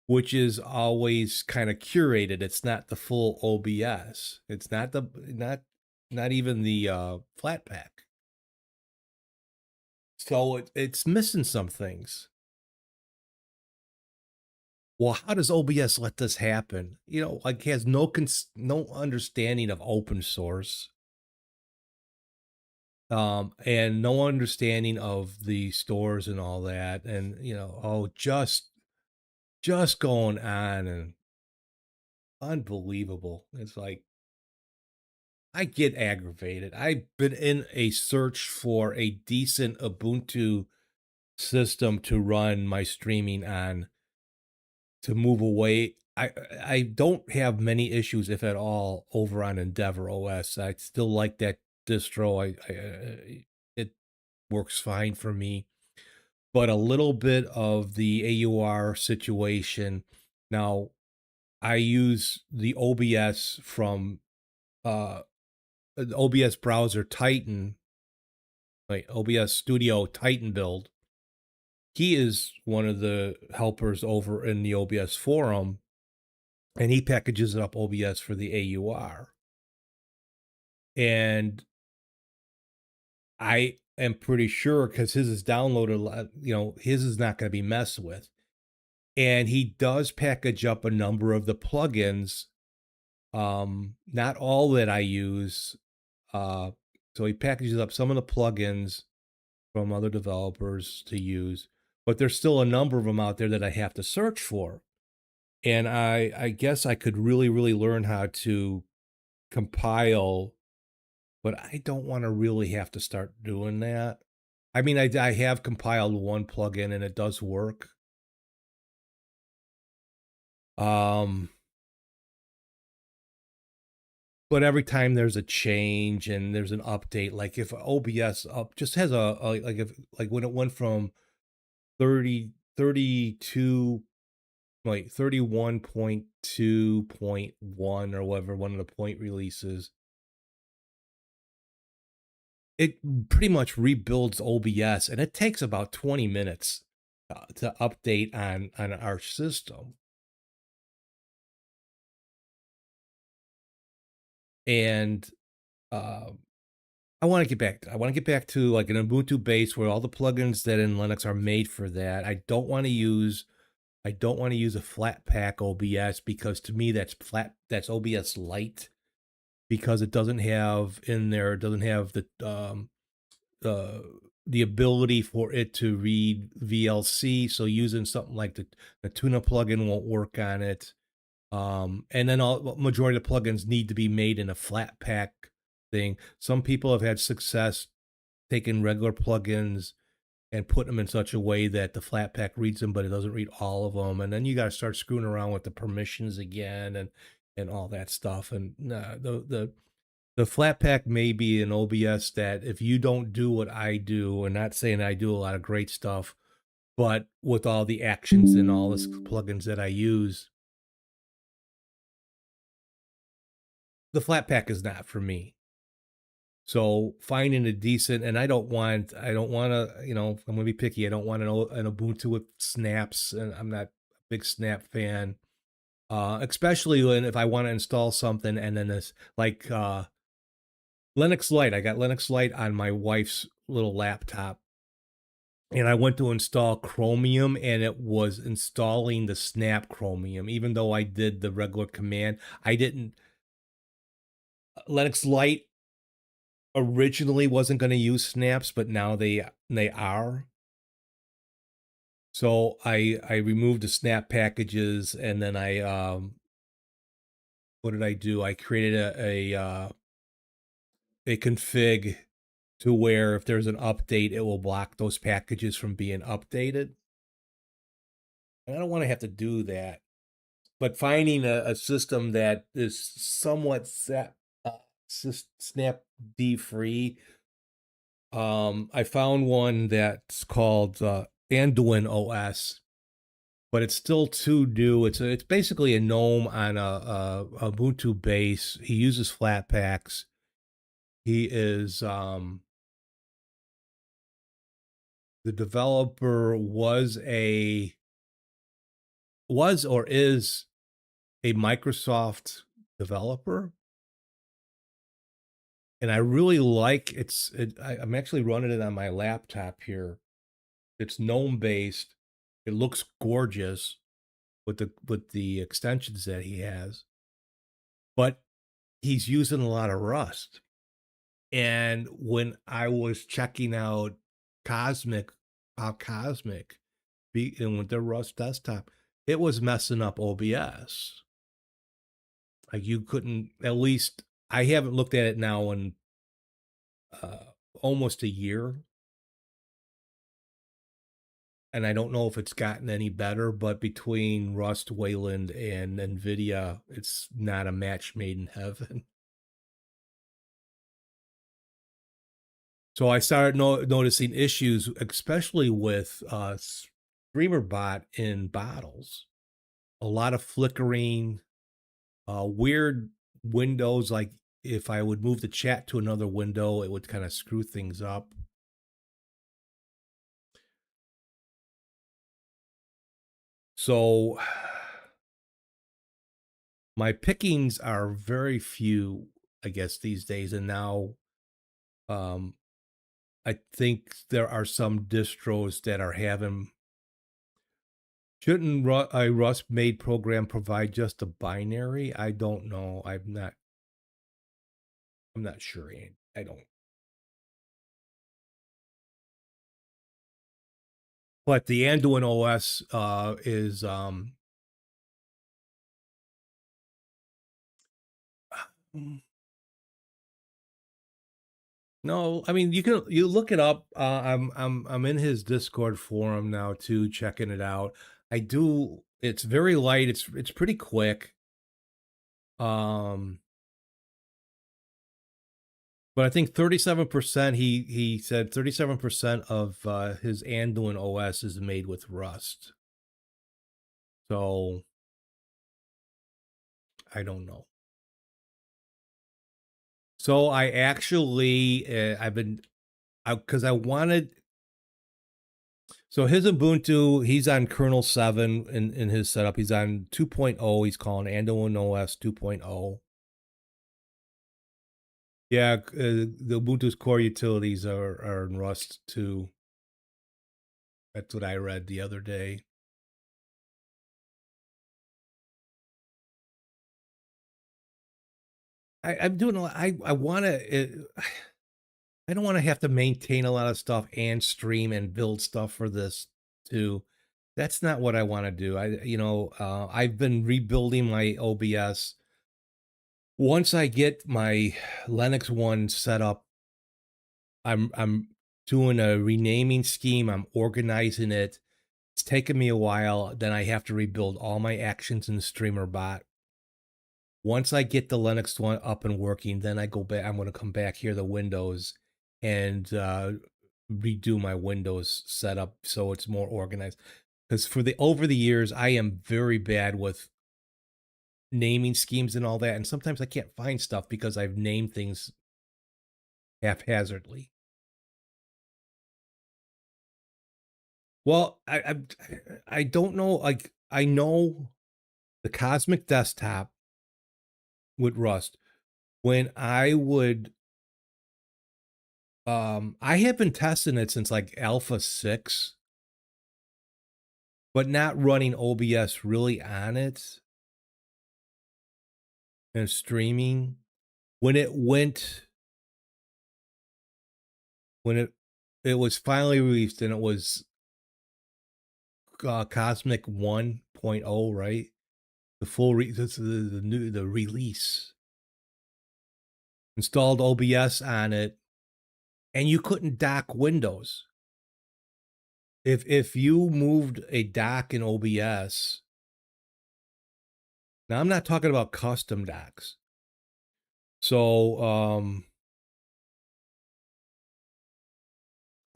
which is always kind of curated. It's not the full OBS. It's not even the flat pack. So it's missing some things. Well, how does OBS let this happen? Like, he has no understanding of open source, and no understanding of the stores and all that, and just going on, and unbelievable. It's like, I get aggravated. I've been in a search for a decent Ubuntu system to run my streaming on, to move away. I don't have many issues, if at all, over on Endeavor OS. I still like that distro. It works fine for me, but a little bit of the AUR situation. Now, I use the OBS from the OBS browser Titan, like OBS Studio Titan build. He is one of the helpers over in the OBS forum, and he packages up OBS for the AUR. And I am pretty sure, because his is downloaded, his is not going to be messed with. And he does package up a number of the plugins, not all that I use. So he packages up some of the plugins from other developers to use, but there's still a number of them out there that I have to search for. And I guess I could really, really learn how to compile, but I don't want to really have to start doing that. I mean, I have compiled one plugin and it does work. But every time there's a change and there's an update, like if OBS up just has like if like when it went from 32 like 31.2.1 or whatever, one of the point releases, it pretty much rebuilds OBS, and it takes about 20 minutes to update on our system. And I want to get back to like an Ubuntu base where all the plugins that in Linux are made for that. I don't want to use a Flatpak OBS, because to me that's OBS Lite, because it doesn't have the ability for it to read VLC. So using something like the Tuna plugin won't work on it. And then majority of the plugins need to be made in a Flatpak thing. Some people have had success taking regular plugins and putting them in such a way that the Flatpak reads them, but it doesn't read all of them. And then you got to start screwing around with the permissions again and all that stuff. And the Flatpak may be an OBS that if you don't do what I do, and not saying I do a lot of great stuff, but with all the actions and all the plugins that I use, the Flatpak is not for me. So finding a decent, and I don't want to, I'm going to be picky. I don't want an Ubuntu with snaps, and I'm not a big snap fan. Especially if I want to install something and then this like Linux Lite. I got Linux Lite on my wife's little laptop, and I went to install Chromium, and it was installing the snap Chromium, even though I did the regular command. I didn't. Linux Lite originally wasn't going to use snaps, but now they are. So I removed the snap packages, and then I what did I do? I created a config to where if there's an update, it will block those packages from being updated. And I don't want to have to do that. But finding a system that is somewhat Snapd free, I found one that's called Anduin OS, but it's still too new. It's basically a GNOME on a Ubuntu base. He uses Flatpaks. He is the developer was or is a Microsoft developer, and I really like I'm actually running it on my laptop here. It's GNOME based. It looks gorgeous with the extensions that he has, but he's using a lot of Rust. And when I was checking out Cosmic and with their Rust desktop, it was messing up OBS. Like you couldn't, at least I haven't looked at it now in almost a year. And I don't know if it's gotten any better, but between Rust, Wayland, and NVIDIA, it's not a match made in heaven. So I started noticing issues, especially with StreamerBot in bottles. A lot of flickering, weird windows. Like if I would move the chat to another window, it would kind of screw things up. So my pickings are very few, I guess, these days. And now I think there are some distros that are having. Shouldn't a Rust made program provide just a binary? I don't know. I'm not sure. I don't. But the Anduin OS is No, I mean you look it up. I'm in his Discord forum now too, checking it out. I do. It's very light. It's pretty quick. Um, but I think 37%. He said 37% of his Anduin OS is made with Rust. So I don't know. So I actually I've been because I wanted. So his Ubuntu, he's on kernel 7 in his setup. He's on 2.0. He's calling Anduin OS 2.0. Yeah, the Ubuntu's core utilities are in Rust too. That's what I read the other day. I'm doing. I want to. I don't want to have to maintain a lot of stuff and stream and build stuff for this too. That's not what I want to do. I've been rebuilding my OBS. Once I get my Linux one set up, I'm doing a renaming scheme. I'm organizing it. It's taken me a while. Then I have to rebuild all my actions in the streamer bot. Once I get the Linux one up and working, then I go back. I'm going to come back here to Windows and redo my Windows setup so it's more organized. Because over the years, I am very bad with naming schemes and all that, and sometimes I can't find stuff because I've named things haphazardly. Well, I don't know. Like I know the Cosmic Desktop with Rust. When I would, I have been testing it since like Alpha 6, but not running OBS really on it and streaming. When it went, when it was finally released and it was Cosmic 1.0, right? The full the release. Installed OBS on it, and you couldn't dock Windows. If you moved a dock in OBS, now I'm not talking about custom docks. So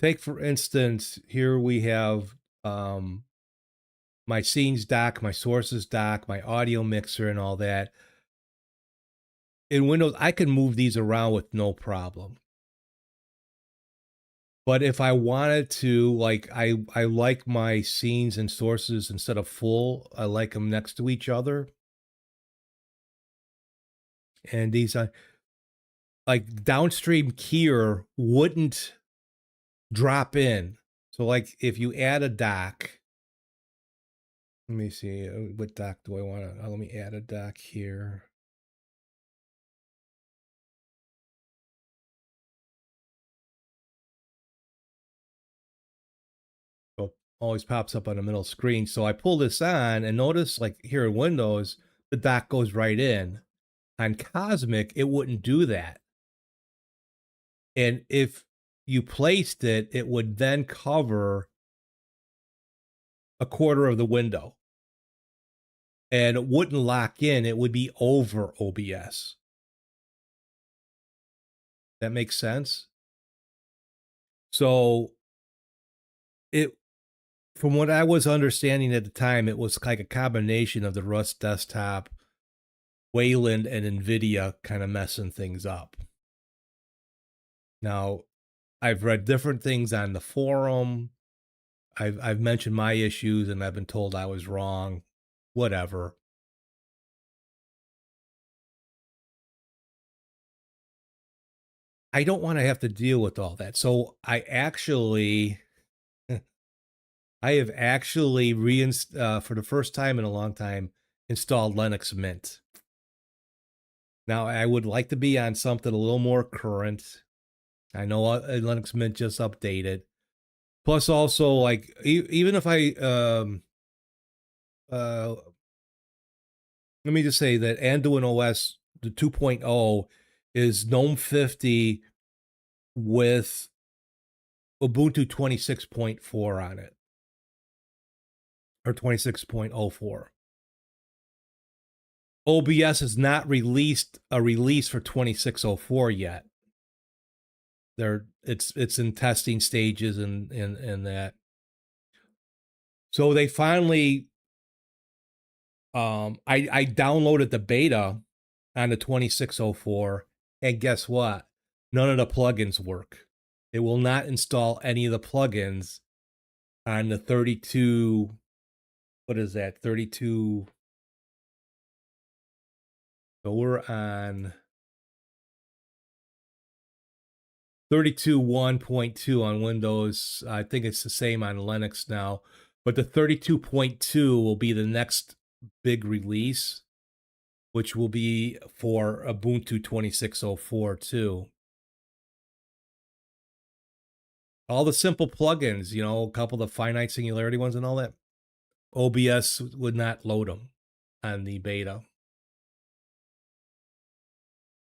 take for instance, here we have my scenes dock, my sources dock, my audio mixer, and all that. In Windows, I can move these around with no problem. But if I wanted to, like, I like my scenes and sources instead of full, I like them next to each other. And these, like, downstream keyer wouldn't drop in. So, like, if you add a dock, let me see, what dock do I want to, let me add a dock here. So always pops up on the middle screen. So I pull this on and notice like here in Windows, the dock goes right in. On Cosmic, it wouldn't do that. And if you placed it, it would then cover a quarter of the window. And it wouldn't lock in, it would be over OBS. That makes sense? So it, from what I was understanding at the time, it was like a combination of the Rust desktop, Wayland, and NVIDIA kind of messing things up. Now, I've read different things on the forum. I've mentioned my issues and I've been told I was wrong. Whatever. I don't want to have to deal with all that. So I have actually for the first time in a long time, installed Linux Mint. Now I would like to be on something a little more current. I know Linux Mint just updated. Plus, also like even if I let me just say that Anduin OS the 2.0 is GNOME 50 with Ubuntu 26.4 on it, or 26.04. OBS has not released a release for 2604 yet. It's in testing stages and that. So they finally I downloaded the beta on the 2604, and guess what? None of the plugins work. It will not install any of the plugins on the 32. What is that? 32. So we're on 32.1.2 on Windows. I think it's the same on Linux now, but the 32.2 will be the next big release, which will be for Ubuntu 2604 too. All the simple plugins, you know, a couple of the finite singularity ones and all that, OBS would not load them on the beta.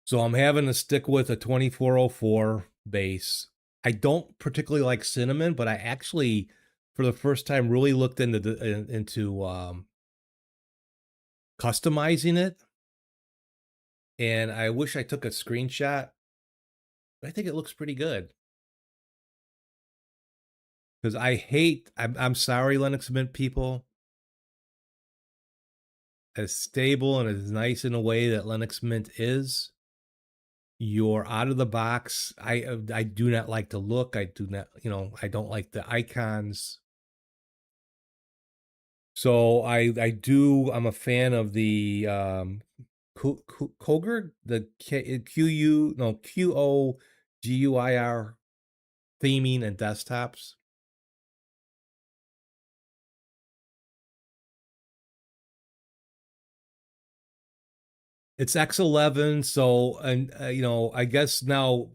So I'm having to stick with a 2404 base. I don't particularly like Cinnamon, but I actually, for the first time, really looked into customizing it. And I wish I took a screenshot. I think it looks pretty good. Because I'm sorry, Linux Mint people. As stable and as nice in a way that Linux Mint is, you're out of the box. I do not like the look. I do not, you know, I don't like the icons. So I'm a fan of the Kogur, the QOGUIR theming and desktops. It's X11, so, and you know, I guess now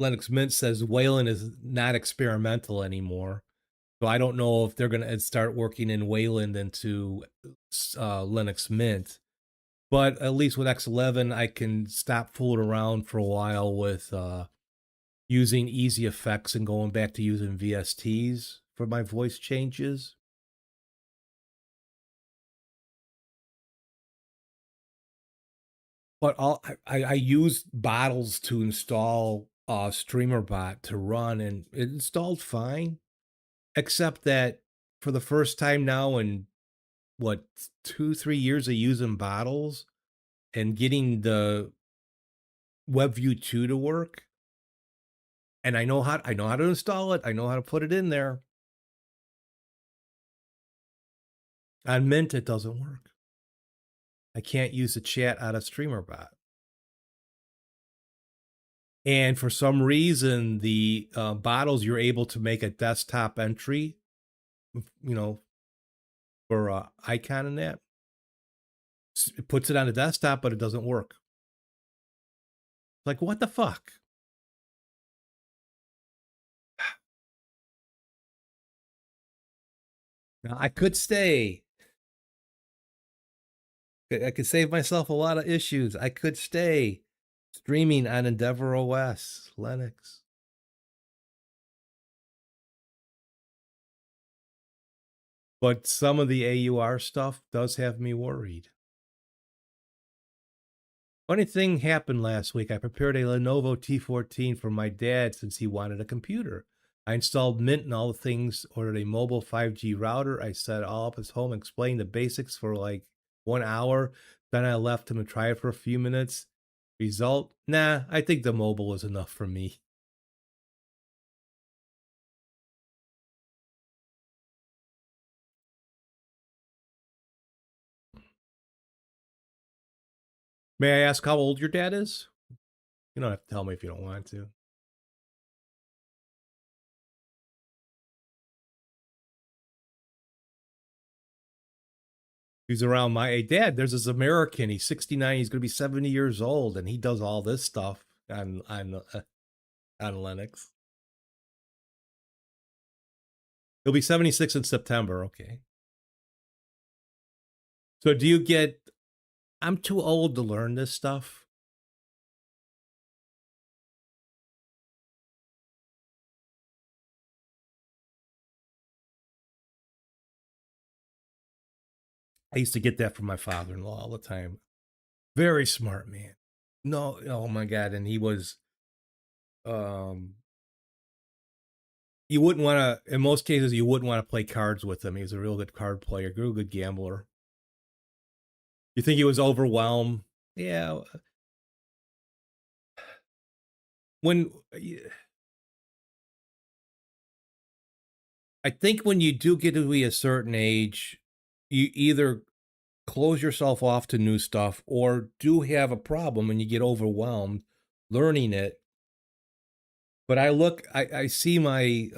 Linux Mint says Wayland is not experimental anymore. So I don't know if they're going to start working in Wayland into Linux Mint. But at least with X11, I can stop fooling around for a while with using easy effects and going back to using VSTs for my voice changes. But I used bottles to install StreamerBot to run, and it installed fine, except that for the first time now in what 2-3 years of using bottles and getting the WebView 2 to work, and I know how to install it. I know how to put it in there. On Mint, it doesn't work. I can't use the chat out of StreamerBot. And for some reason, the bottles, you're able to make a desktop entry, you know, for icon and that. It puts it on the desktop, but it doesn't work. Like, what the fuck? Now, I could stay. I could save myself a lot of issues. I could stay streaming on Endeavor OS, Linux. But some of the AUR stuff does have me worried. Funny thing happened last week. I prepared a Lenovo T14 for my dad since he wanted a computer. I installed Mint and all the things, ordered a mobile 5G router. I set it all up his home, explained the basics for like 1 hour. Then I left him to try it for a few minutes. Result? Nah, I think the mobile was enough for me. May I ask how old your dad is? You don't have to tell me if you don't want to. He's around my age. Dad, there's this American. He's 69. He's going to be 70 years old, and he does all this stuff on Linux. He'll be 76 in September. Okay. So do you get... I'm too old to learn this stuff. I used to get that from my father-in-law all the time. Very smart man. No, oh my God. And he was, um, you wouldn't want to, in most cases, you wouldn't want to play cards with him. He was a real good card player, real good gambler. You think he was overwhelmed? Yeah. When, I think when you do get to be a certain age, you either close yourself off to new stuff or do have a problem and you get overwhelmed learning it. But I see my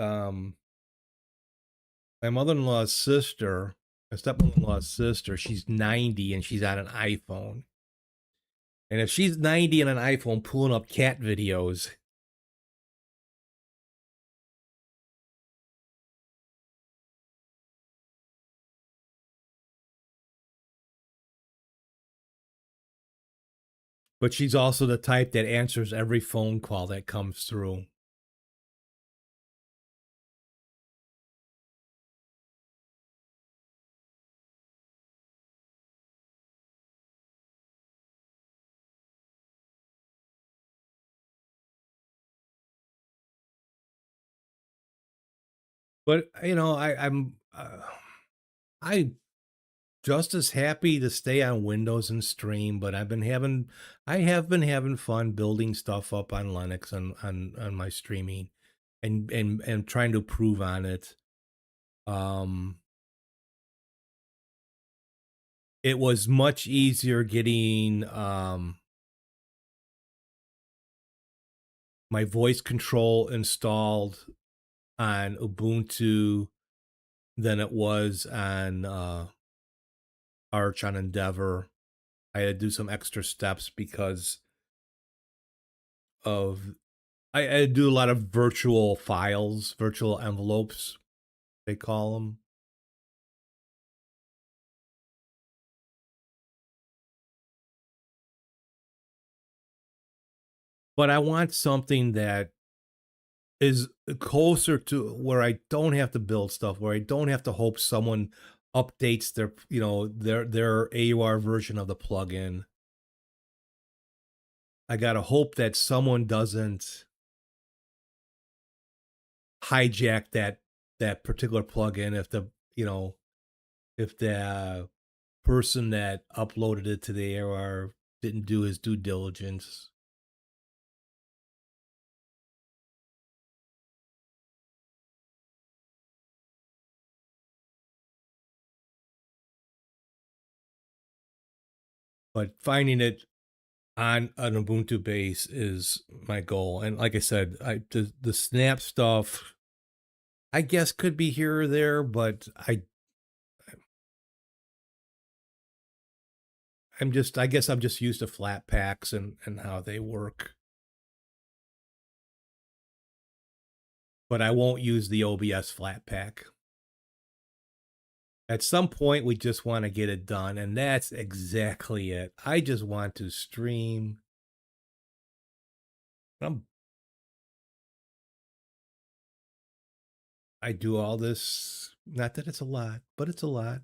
mother-in-law's sister, my stepmother-in-law's sister, she's 90 and she's on an iPhone. And if she's 90 on an iPhone pulling up cat videos, but she's also the type that answers every phone call that comes through. But you know, I just as happy to stay on Windows and stream, but I have been having fun building stuff up on Linux on my streaming and trying to improve on it. It was much easier getting my voice control installed on Ubuntu than it was on Arch on Endeavor. I had to do some extra steps because of I do a lot of virtual files, virtual envelopes, they call them. But I want something that is closer to where I don't have to build stuff, where I don't have to hope someone updates their, you know, their AUR version of the plugin. I gotta hope that someone doesn't hijack that particular plugin if the, you know, if the person that uploaded it to the AUR didn't do his due diligence. But finding it on an Ubuntu base is my goal. And like I said, the snap stuff, I guess could be here or there, but I guess I'm just used to flat packs and how they work. But I won't use the OBS flat pack. At some point, we just want to get it done, and that's exactly it. I just want to stream. I do all this, not that it's a lot, but it's a lot,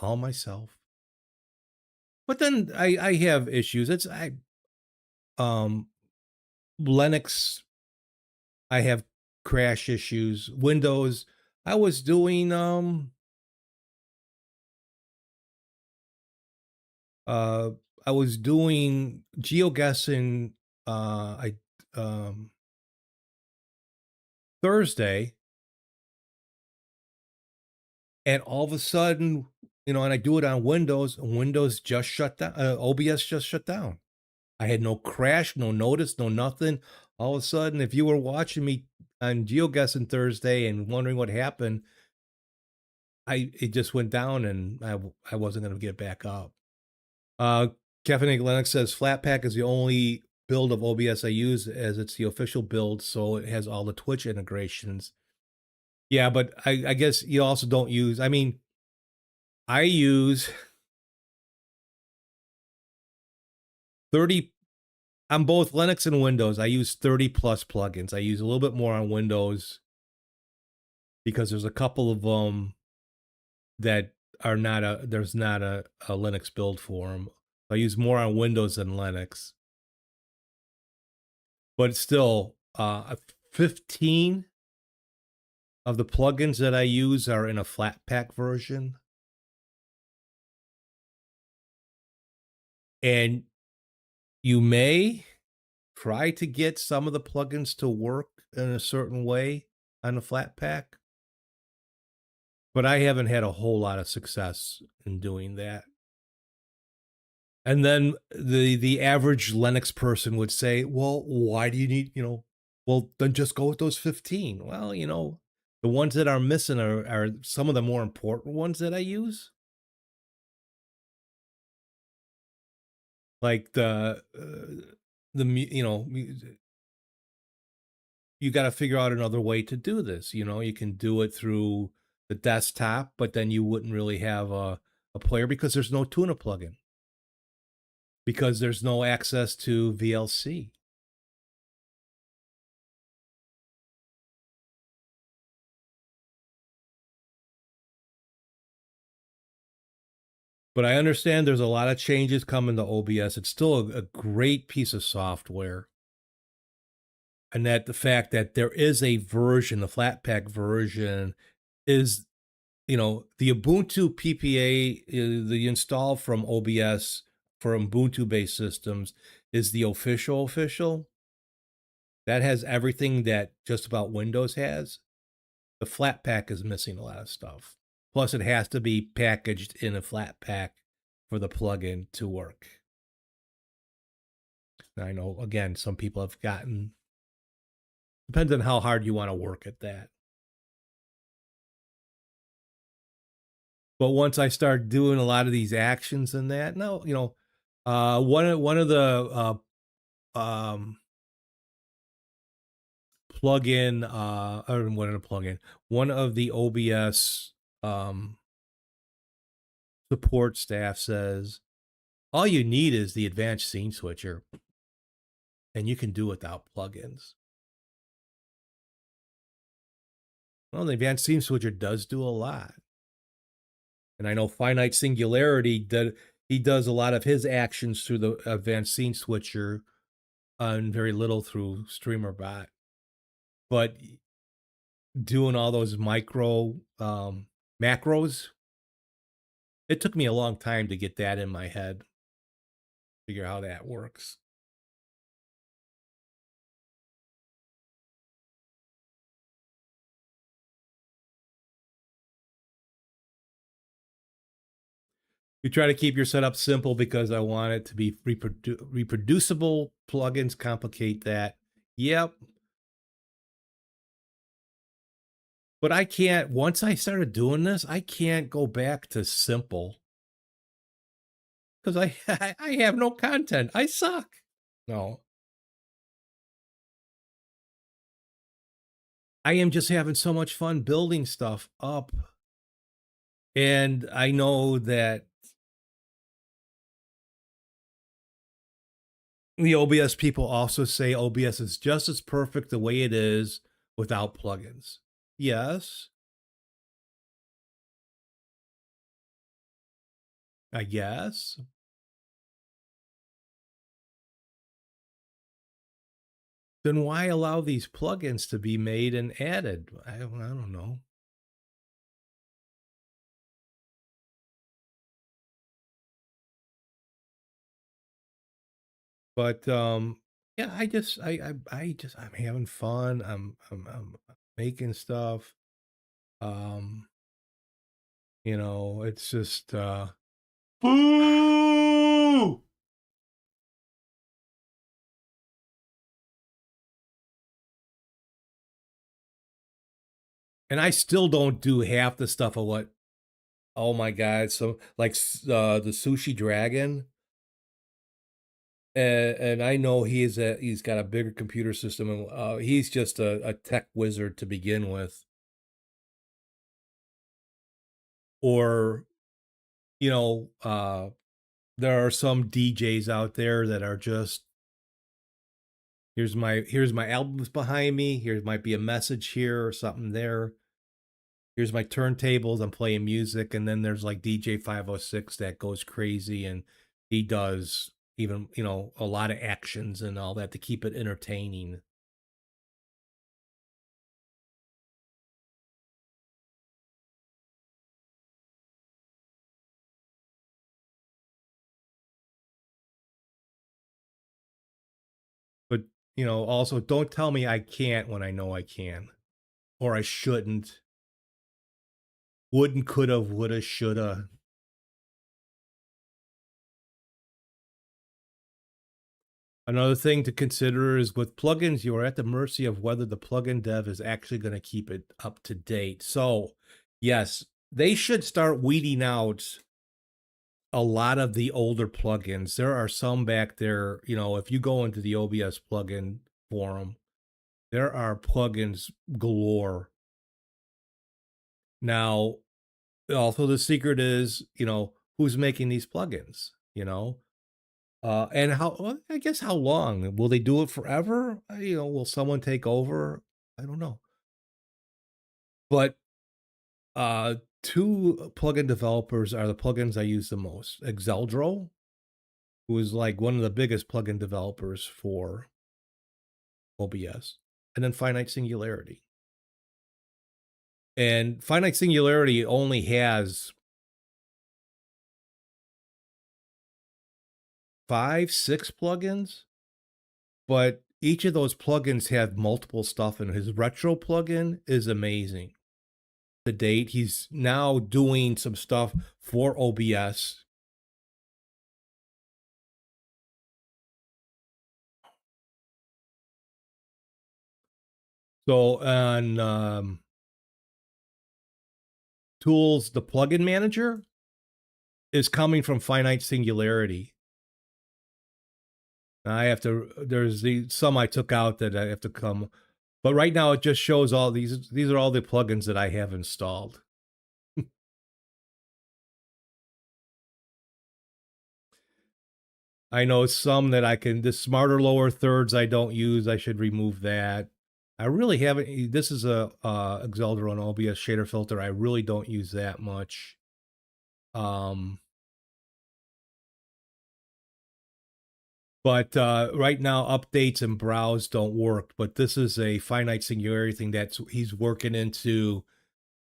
all myself. But then I have issues. Linux, I have crash issues. Windows, I was doing I was doing geoguessing I Thursday, and all of a sudden, you know, and I do it on Windows, and Windows just shut down. OBS just shut down. I had no crash, no notice, no nothing. All of a sudden, if you were watching me on GeoGuessing Thursday and wondering what happened, it just went down, and I wasn't going to get back up. Kevin Lennox says Flatpak is the only build of OBS I use, as it's the official build, so it has all the Twitch integrations. Yeah, but I guess you also don't use. I mean, I use 30 on both Linux and Windows. I use 30 plus plugins. I use a little bit more on Windows because there's a couple of them that are not there's not a Linux build for them. I use more on Windows than Linux, but still, 15 of the plugins that I use are in a flat pack version. And you may try to get some of the plugins to work in a certain way on a flat pack, but I haven't had a whole lot of success in doing that. And then the average Linux person would say, well, why do you need, well, then just go with those 15. Well, the ones that are missing are some of the more important ones that I use. Like you got to figure out another way to do this. You can do it through the desktop, but then you wouldn't really have a player because there's no tuna plugin, because there's no access to VLC. But I understand there's a lot of changes coming to OBS. It's still a great piece of software. And that the fact that there is a version, the Flatpak version, is, the Ubuntu PPA, the install from OBS for Ubuntu-based systems is the official. That has everything that just about Windows has. The Flatpak is missing a lot of stuff. Plus, it has to be packaged in a Flatpak for the plugin to work. And I know, again, some people have gotten... Depends on how hard you want to work at that. But once I start doing a lot of these actions and that, no, one of the plugin, or one of the OBS support staff says, all you need is the advanced scene switcher, and you can do without plugins. Well, the advanced scene switcher does do a lot. And I know Finite Singularity, he does a lot of his actions through the advanced scene switcher and very little through StreamerBot. But doing all those micro macros, it took me a long time to get that in my head, figure how that works. You try to keep your setup simple because I want it to be reproducible. Plugins complicate that. Yep. But I can't, once I started doing this, I can't go back to simple. Because I have no content. I suck. No. I am just having so much fun building stuff up. And I know that the OBS people also say OBS is just as perfect the way it is without plugins. Yes. I guess. Then why allow these plugins to be made and added? I don't know. But yeah, I'm having fun. I'm making stuff. It's just boo! And I still don't do half the stuff of what, oh my God, so like the Sushi Dragon. And I know he's got a bigger computer system, and he's just a tech wizard to begin with. Or, there are some DJs out there that are just, here's my albums behind me. Here might be a message here or something there. Here's my turntables, I'm playing music, and then there's like DJ 506 that goes crazy, and he does even, you know, a lot of actions and all that to keep it entertaining. But, you know, also don't tell me I can't when I know I can, or I shouldn't. Wouldn't, coulda, woulda, shoulda. Another thing to consider is with plugins, you are at the mercy of whether the plugin dev is actually going to keep it up to date. So, yes, they should start weeding out a lot of the older plugins. There are some back there, you know, if you go into the OBS plugin forum, there are plugins galore. Now, also the secret is, you know, who's making these plugins, you know? And how, well, I guess how long? Will they do it forever? You know, will someone take over? I don't know. But uh two plugin developers are the plugins I use the most. Exeldro, who is like one of the biggest plugin developers for OBS, and then Finite Singularity. And Finite Singularity only has 5, 6 plugins, but each of those plugins have multiple stuff, and his retro plugin is amazing. To date, he's now doing some stuff for OBS. So on tools, the plugin manager is coming from Finite Singularity. I have to, there's some I took out that I have to come, but right now it just shows all these are all the plugins that I have installed. I know some that I can, the smarter lower thirds I don't use, I should remove that. I really haven't, this is a Exeldro and OBS shader filter. I really don't use that much. But right now updates and browse don't work, but this is a Finite Singularity thing that he's working into,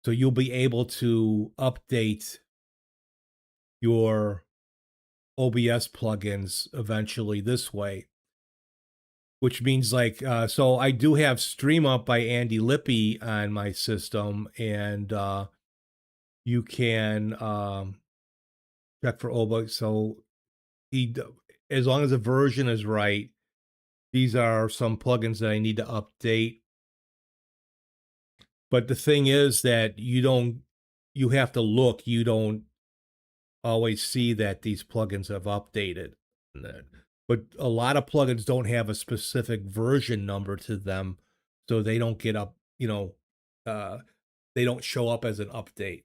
so you'll be able to update your OBS plugins eventually this way, which means like, so I do have Stream Up by Andy Lippy on my system, and you can check for OBS. So he, as long as the version is right, these are some plugins that I need to update. But the thing is that you have to look, you don't always see that these plugins have updated. But a lot of plugins don't have a specific version number to them, so they don't get up, you know, they don't show up as an update.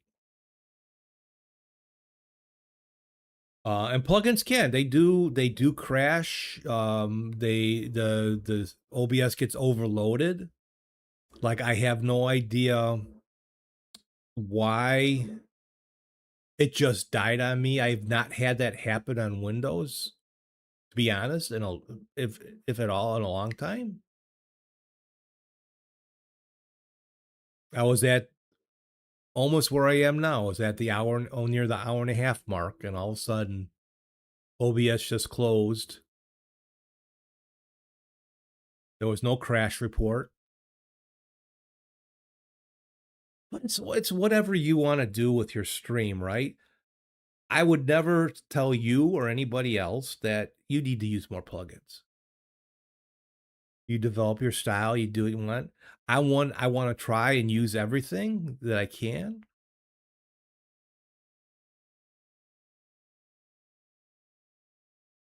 And plugins they do crash. The OBS gets overloaded. Like I have no idea why it just died on me. I've not had that happen on Windows, to be honest, in a, if at all, in a long time. I was at almost where I am now. I was at the hour, oh, near the hour and a half mark, and all of a sudden, OBS just closed. There was no crash report. But it's whatever you want to do with your stream, right? I would never tell you or anybody else that you need to use more plugins. You develop your style, you do what you want. I want to try and use everything that I can.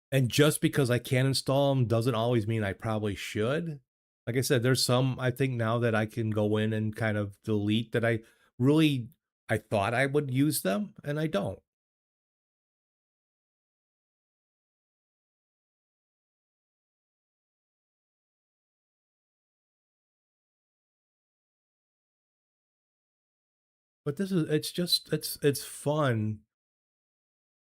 And just because I can install them doesn't always mean I probably should. Like I said, there's some I think now that I can go in and kind of delete that I thought I would use them and I don't. But it's fun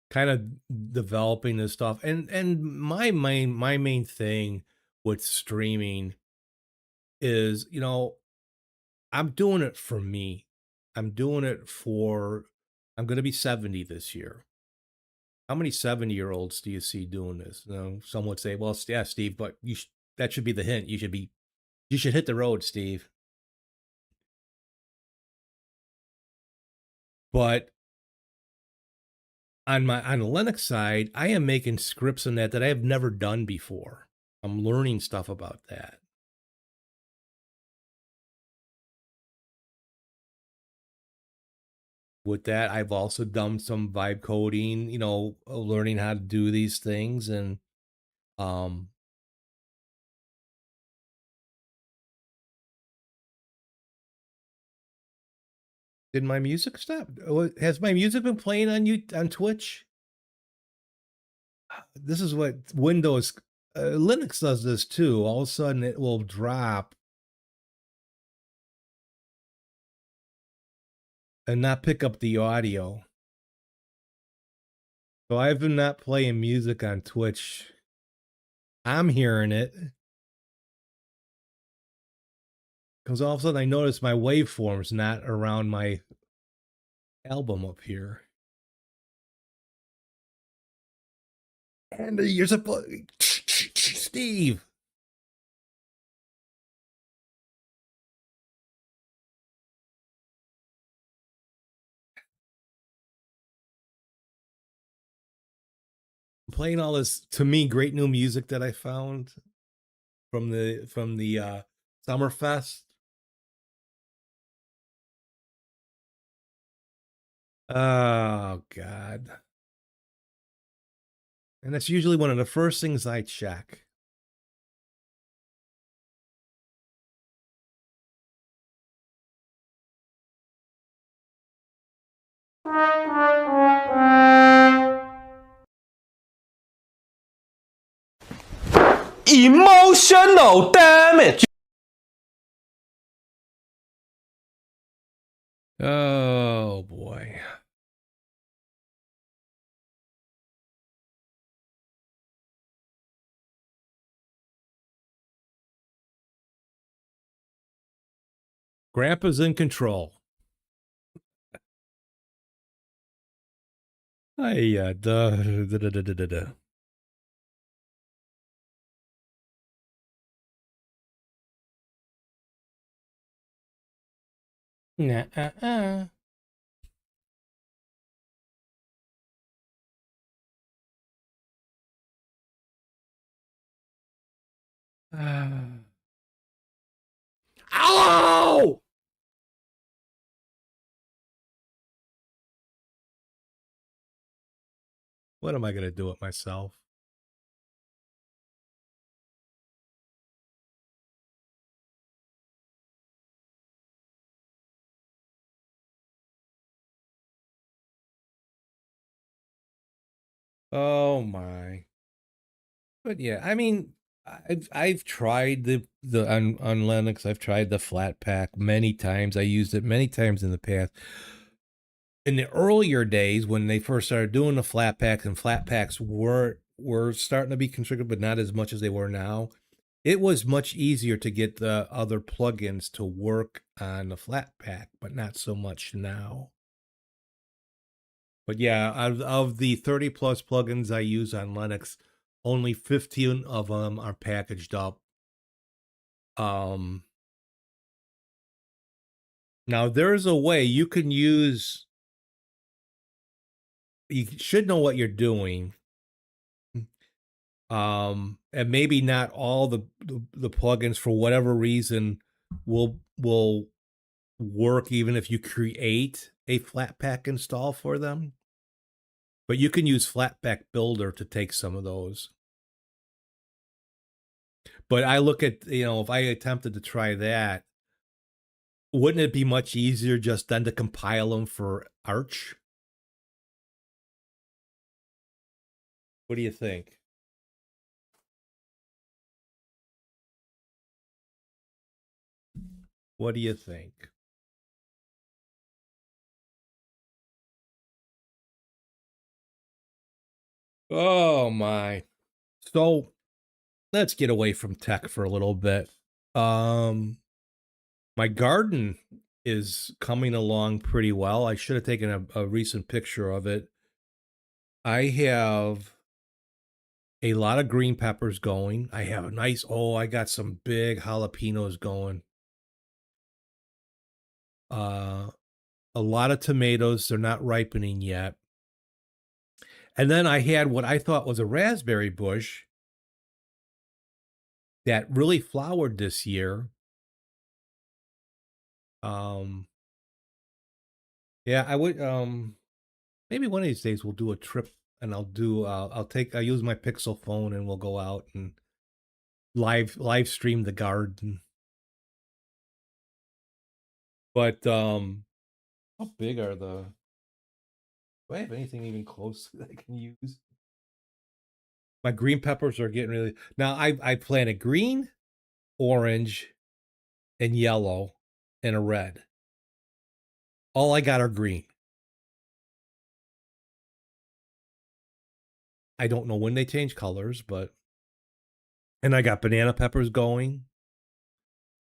kind of developing this stuff. And my main thing with streaming is, I'm doing it for me. I'm doing it for I'm going to be 70 this year. How many 70-year-olds do you see doing this? Some would say, "Well, yeah, Steve, but that should be the hint. You should hit the road, Steve." But on the Linux side, I am making scripts in that I have never done before. I'm learning stuff about that. With that, I've also done some vibe coding, learning how to do these things. And um did my music stop? Has my music been playing on Twitch? This is what Windows Linux does this too. All of a sudden it will drop and not pick up the audio. So I've been not playing music on Twitch. I'm hearing it because all of a sudden I notice my waveform's not around my album up here. And you're supposed, Steve. I'm playing all this, to me, great new music that I found from the Summerfest. Oh God. And that's usually one of the first things I check. Emotional damage. Oh boy. Grandpa's in control. Hey, duh. Nah. Ow! What am I gonna do with myself? Oh my. But yeah, I mean, I've tried the on Linux. I've tried the Flatpak many times. I used it many times in the past. In the earlier days, when they first started doing the Flatpaks, and Flatpaks were starting to be configured, but not as much as they were now. It was much easier to get the other plugins to work on the Flatpak, but not so much now. But yeah, of the 30 plus plugins I use on Linux, only 15 of them are packaged up. Now there's a way you can use, you should know what you're doing. And maybe not all the plugins for whatever reason will work even if you create a Flatpak install for them. But you can use Flatpak Builder to take some of those. But I look at, if I attempted to try that, wouldn't it be much easier just then to compile them for Arch? What do you think? What do you think? Oh my. So let's get away from tech for a little bit. Um, my garden is coming along pretty well. I should have taken a recent picture of it. I have a lot of green peppers going. I have a nice, I got some big jalapenos going. Uh, a lot of tomatoes. They're not ripening yet. And then I had what I thought was a raspberry bush that really flowered this year. Um, yeah, I would, maybe one of these days we'll do a trip and I'll use my Pixel phone and we'll go out and live stream the garden. But, how big are do I have anything even close that I can use? My green peppers are getting really, now I planted green, orange, and yellow, and a red. All I got are green. I don't know when they change colors, and I got banana peppers going.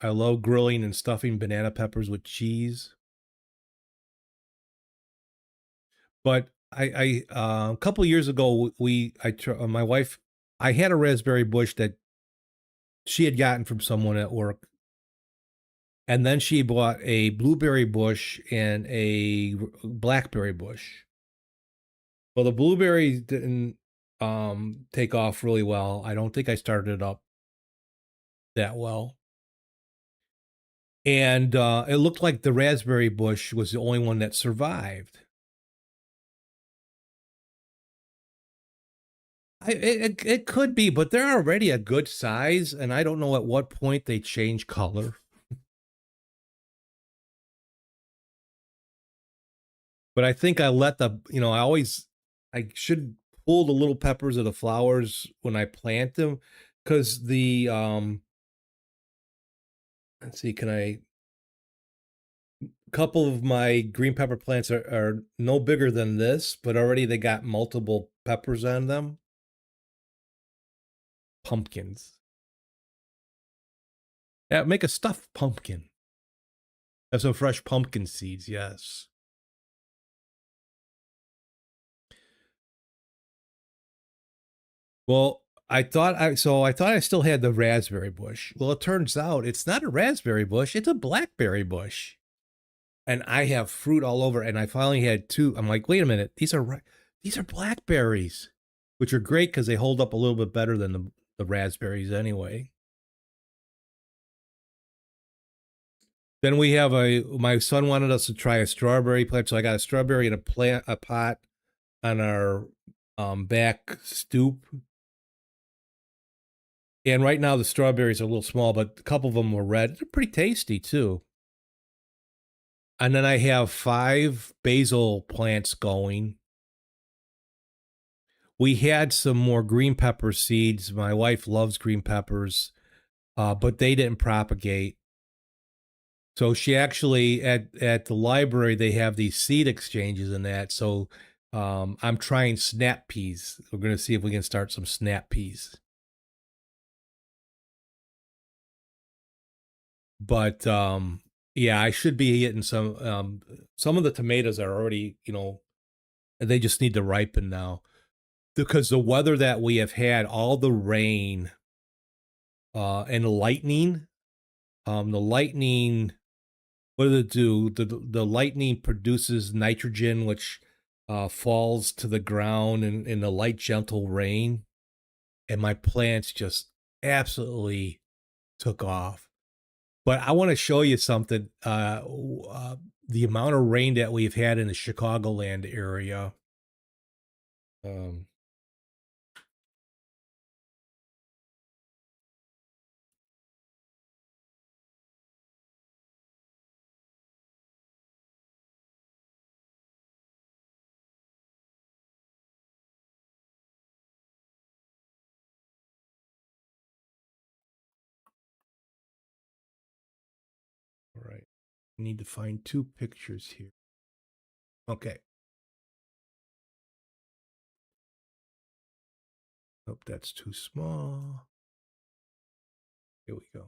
I love grilling and stuffing banana peppers with cheese. But a couple years ago, my wife, I had a raspberry bush that she had gotten from someone at work. And then she bought a blueberry bush and a blackberry bush. Well, the blueberries didn't take off really well. I don't think I started it up that well. And it looked like the raspberry bush was the only one that survived. It could be, but they're already a good size, and I don't know at what point they change color. But I think I let I should pull the little peppers of the flowers when I plant them, because let's see, couple of my green pepper plants are no bigger than this, but already they got multiple peppers on them. Pumpkins. Yeah, make a stuffed pumpkin. Have some fresh pumpkin seeds, yes. Well, I thought I still had the raspberry bush. Well, it turns out it's not a raspberry bush, it's a blackberry bush. And I have fruit all over, and I finally had two. I'm like, wait a minute, these are blackberries, which are great because they hold up a little bit better than the raspberries anyway. Then we have my son wanted us to try a strawberry plant, so I got a strawberry in a pot on our back stoop. And right now the strawberries are a little small, but a couple of them were red. They're pretty tasty too. And then I have 5 basil plants going. We had some more green pepper seeds. My wife loves green peppers, but they didn't propagate. So she actually at the library they have these seed exchanges and that. So I'm trying snap peas. We're going to see if we can start some snap peas. But yeah, I should be getting some of the tomatoes are already, they just need to ripen now. Because the weather that we have had, all the rain and the lightning, what does it do? The lightning produces nitrogen, which falls to the ground in the light, gentle rain. And my plants just absolutely took off. But I want to show you something. The amount of rain that we've had in the Chicagoland area. Um, all right. I need to find 2 pictures here. Okay. Nope, that's too small. Here we go.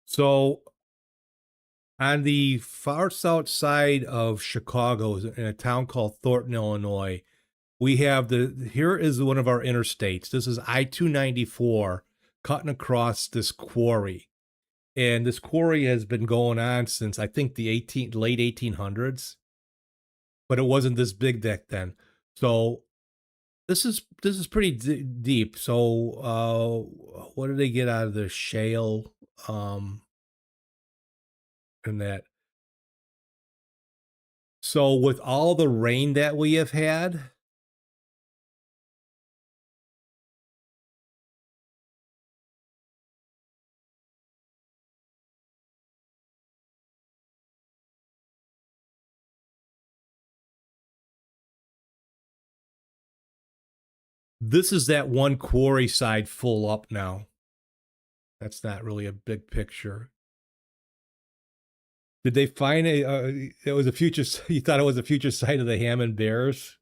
So on the far south side of Chicago, in a town called Thornton, Illinois, we have here is one of our interstates. This is I-294 cutting across this quarry. And this quarry has been going on since I think the late 1800s, but it wasn't this big back then. So this is pretty deep. So what do they get out of the shale and that? So with all the rain that we have had, this is that one quarry side full up now. That's not really a big picture. Did they find it was a future, you thought it was a future site of the Hammond Bears?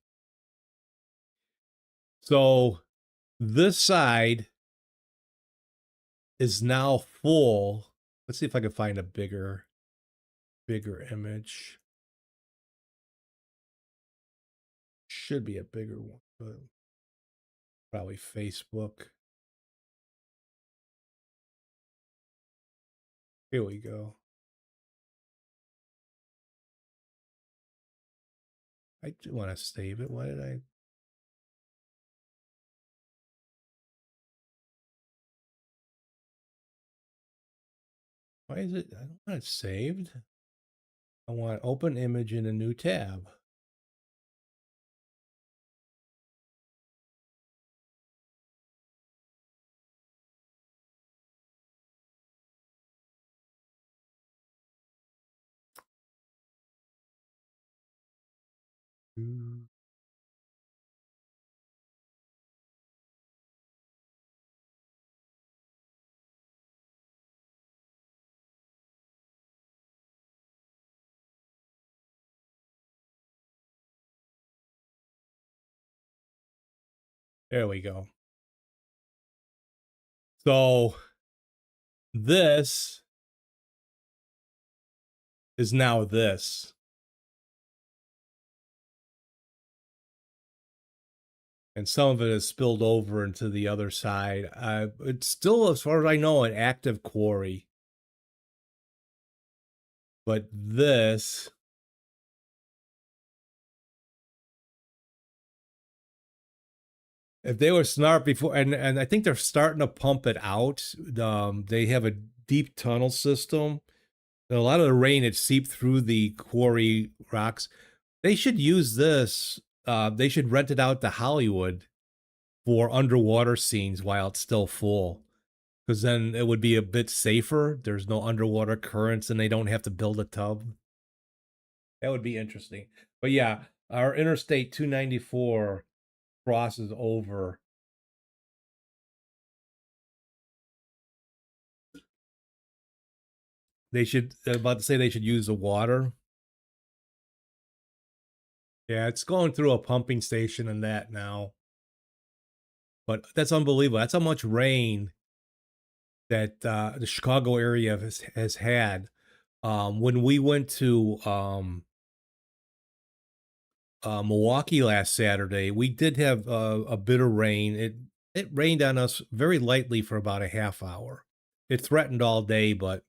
So this side is now full. Let's see if I can find a bigger image. Should be a bigger one, but probably Facebook. Here we go. I do want to save it. Why did I? Why is it? I don't want it saved. I want open image in a new tab. There we go. So this is now this. And some of it has spilled over into the other side. It's still, as far as I know, an active quarry. But this, if they were smart before, and I think they're starting to pump it out. They have a deep tunnel system. A lot of the rain had seeped through the quarry rocks. They should use this. They should rent it out to Hollywood for underwater scenes while it's still full, because then it would be a bit safer. There's no underwater currents, and they don't have to build a tub. That would be interesting. But yeah, our Interstate 294 crosses over. They should, I'm about to say they should use the water. Yeah, it's going through a pumping station and that now. But that's unbelievable. That's how much rain that the Chicago area has had. When we went to Milwaukee last Saturday, we did have a bit of rain. It rained on us very lightly for about a half hour. It threatened all day, but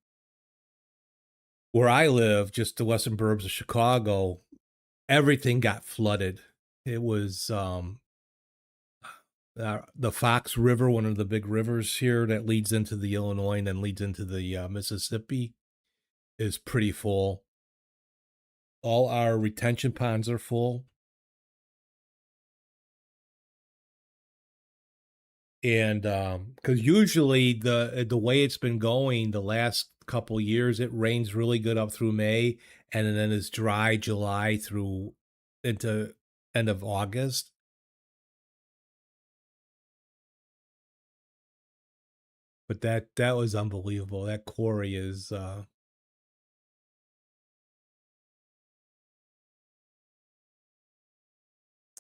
where I live, just the western burbs of Chicago, everything got flooded. It was the Fox River, one of the big rivers here that leads into the Illinois and then leads into the Mississippi, is pretty full. All our retention ponds are full. And because usually the way it's been going the last couple years, it rains really good up through May, and then it's dry July through into end of August. But that was unbelievable. That quarry is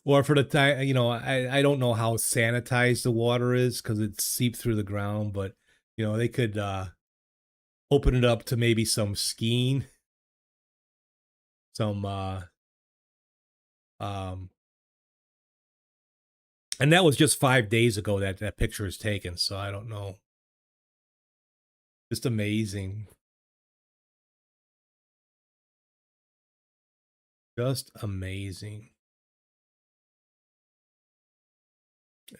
or for the time, I don't know how sanitized the water is because it's seeped through the ground, but they could open it up to maybe some skiing, some um and that was just 5 days ago that that picture is taken, so I don't know. Just amazing. Just amazing.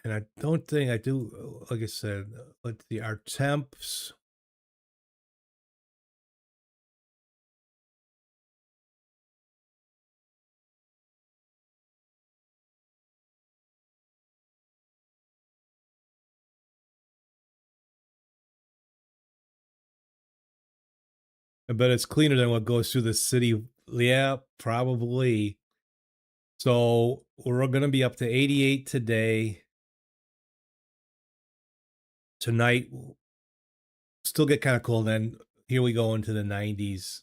And I don't think I do, like I said, let's see, our temps. I bet it's cleaner than what goes through the city. Yeah, probably. So we're going to be up to 88 today. Tonight, still get kind of cold. Then here we go into the 90s.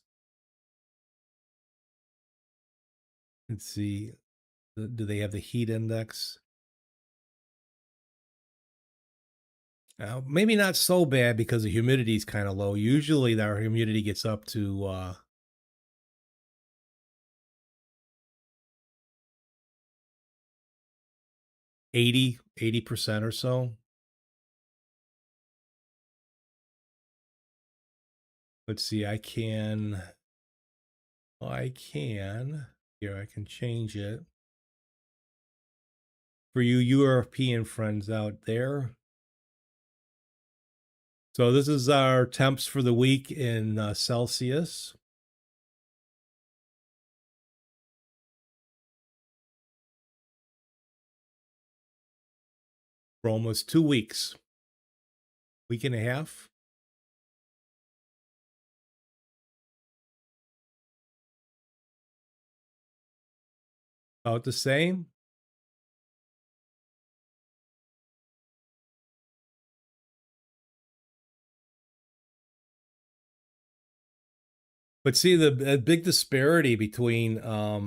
Let's see. Do they have the heat index? Maybe not so bad because the humidity is kind of low. Usually our humidity gets up to 80% or so. Let's see, I can here, I can change it. For you European friends out there. So this is our temps for the week in Celsius. For almost 2 weeks. Week and a half. About the same. But see the big disparity between I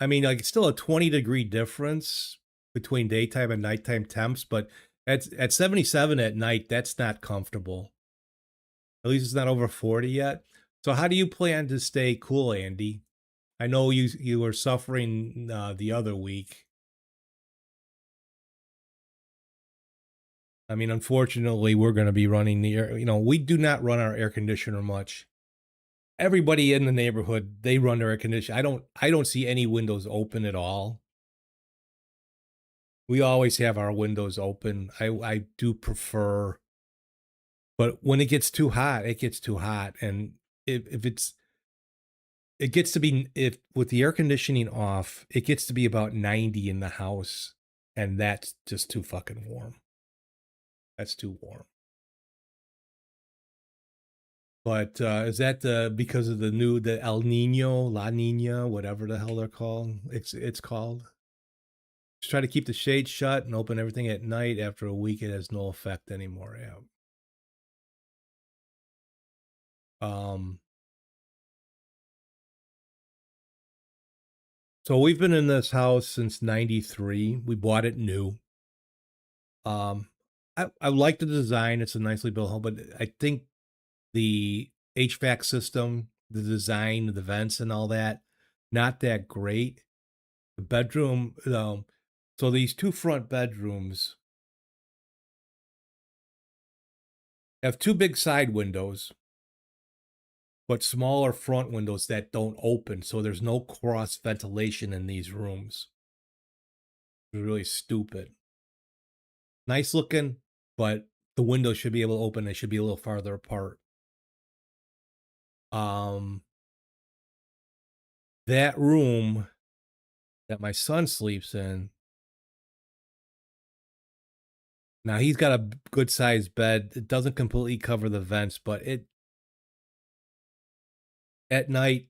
mean, like, it's still a 20-degree difference between daytime and nighttime temps, but at 77 at night, that's not comfortable. At least it's not over 40 yet. So how do you plan to stay cool, Andy? I know you were suffering the other week. I mean, unfortunately, we're going to be running the air. We do not run our air conditioner much. Everybody in the neighborhood, they run their air conditioner. I don't see any windows open at all. We always have our windows open. I do prefer, but when it gets too hot, it gets too hot. And if it gets to be, if with the air conditioning off, it gets to be about 90 in the house, and that's just too fucking warm. That's too warm. But is that because of the El Nino, La Nina, whatever the hell they're called? It's called. Just try to keep the shade shut and open everything at night. After a week, it has no effect anymore. Yeah. So we've been in this house since '93. We bought it new. I like the design. It's a nicely built home, but I think the HVAC system, the design, the vents, and all that, not that great. The bedroom, so these two front bedrooms have two big side windows, but smaller front windows that don't open. So there's no cross ventilation in these rooms. It's really stupid. Nice looking, but the windows should be able to open. They should be a little farther apart. That room that my son sleeps in, now he's got a good sized bed. It doesn't completely cover the vents, but at night,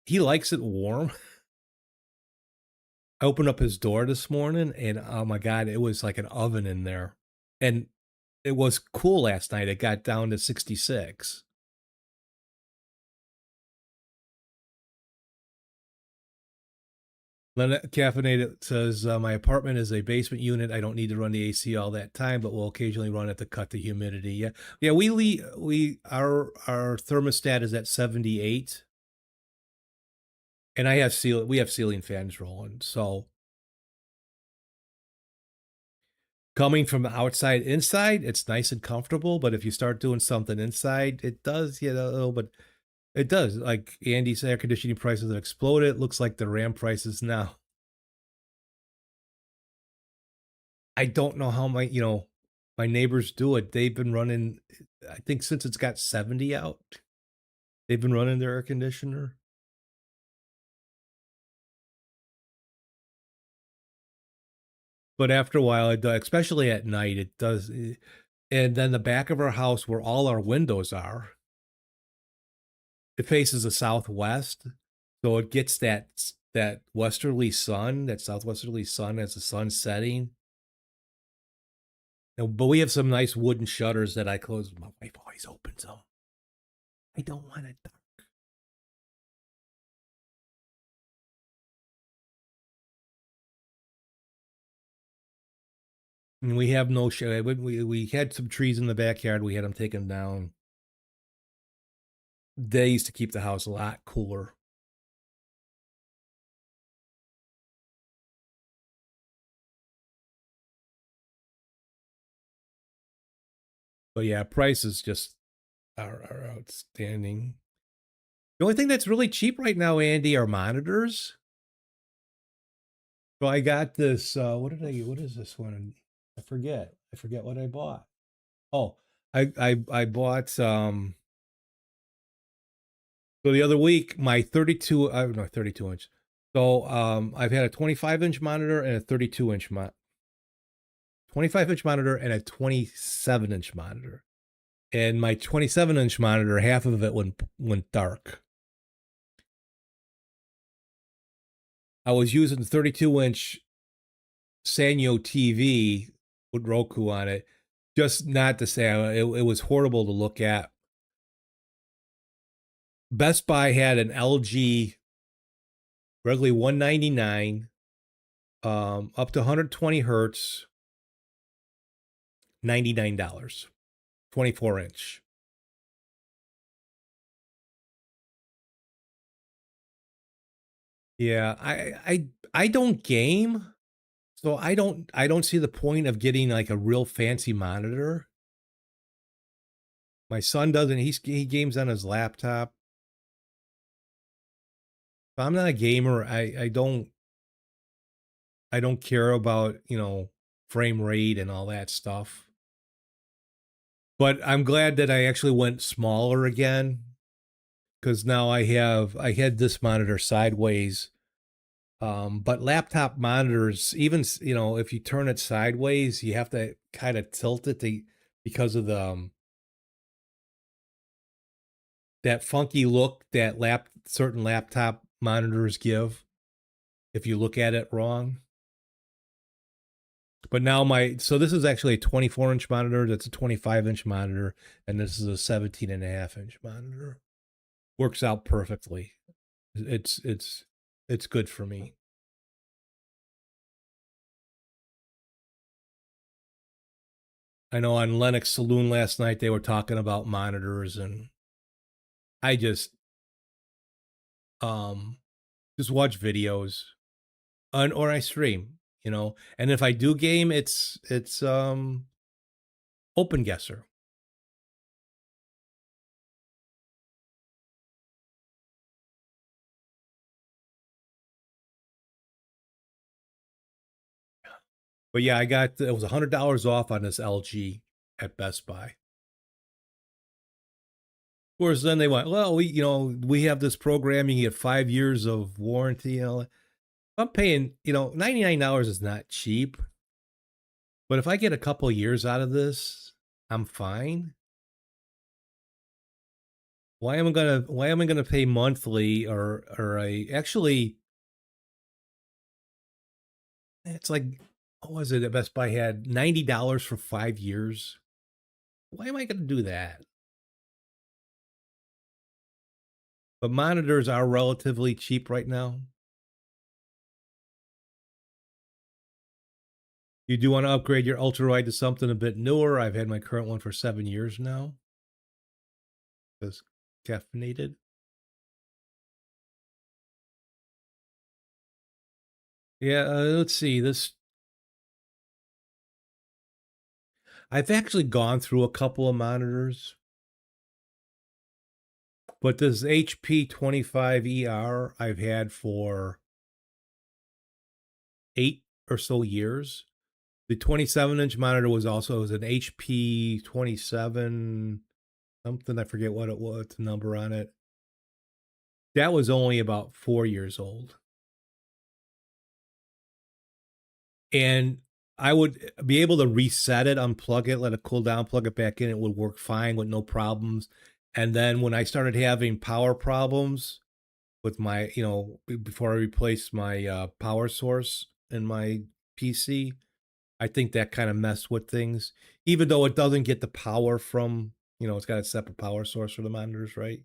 he likes it warm. I opened up his door this morning and oh my God, it was like an oven in there. And it was cool last night. It got down to 66. Caffeinated says, my apartment is a basement unit. I don't need to run the AC all that time, but we'll occasionally run it to cut the humidity. Yeah. Yeah, our thermostat is at 78. And we have ceiling fans rolling. So coming from outside inside, it's nice and comfortable, but if you start doing something inside, it does, but it does. Like Andy's air conditioning prices have exploded. It looks like the RAM prices now. I don't know how my neighbors do it. They've been running, I think since it's got 70 out, they've been running their air conditioner. But after a while, it does, especially at night, it does. And then the back of our house where all our windows are, it faces the southwest. So it gets that westerly sun, that southwesterly sun as the sun's setting. But we have some nice wooden shutters that I close. My wife always opens them. I don't want it dark. And we have no shade. We had some trees in the backyard. We had them taken down. They used to keep the house a lot cooler. But yeah, prices just are outstanding. The only thing that's really cheap right now, Andy, are monitors. So I got this. What is this one? I forget what I bought. Oh, I bought so the other week my 32 inch. So I've had a 25-inch monitor and a 32-inch 25-inch monitor and a 27-inch monitor. And my 27-inch monitor, half of it went dark. I was using the 32-inch Sanyo TV with Roku on it, just not to say it was horrible to look at. Best Buy had an LG regularly $199, up to 120 hertz, $99, 24-inch. Yeah, I don't game, so I don't see the point of getting like a real fancy monitor. My son doesn't. He games on his laptop. I'm not a gamer. I don't care about, frame rate and all that stuff. But I'm glad that I actually went smaller again, because now I had this monitor sideways. But laptop monitors, even, if you turn it sideways, you have to kind of tilt it because of the that funky look that certain laptop monitors give if you look at it wrong. But now so this is actually a 24-inch monitor. That's a 25-inch monitor. And this is a 17.5-inch monitor. Works out perfectly. It's good for me. I know on Lennox Saloon last night, they were talking about monitors, and I just watch videos or I stream, and if I do game, it's Open Guesser. But yeah, it was $100 off on this LG at Best Buy. Of course, then they went, well, we have this program, you get 5 years of warranty. I'm paying, $99 is not cheap. But if I get a couple years out of this, I'm fine. Why am I gonna pay monthly actually it's like what was it? At Best Buy had $90 for 5 years. Why am I going to do that? But monitors are relatively cheap right now. You do want to upgrade your ultra-wide to something a bit newer. I've had my current one for 7 years now. It's caffeinated. Yeah, let's see. I've actually gone through a couple of monitors, but this HP 25ER I've had for 8 or so years. The 27-inch monitor was an HP 27 something. I forget what it was, the number on it. That was only about 4 years old. And I would be able to reset it, unplug it, let it cool down, plug it back in. It would work fine with no problems. And then when I started having power problems with my, before I replaced my power source in my PC, I think that kind of messed with things. Even though it doesn't get the power from, it's got a separate power source for the monitors, right?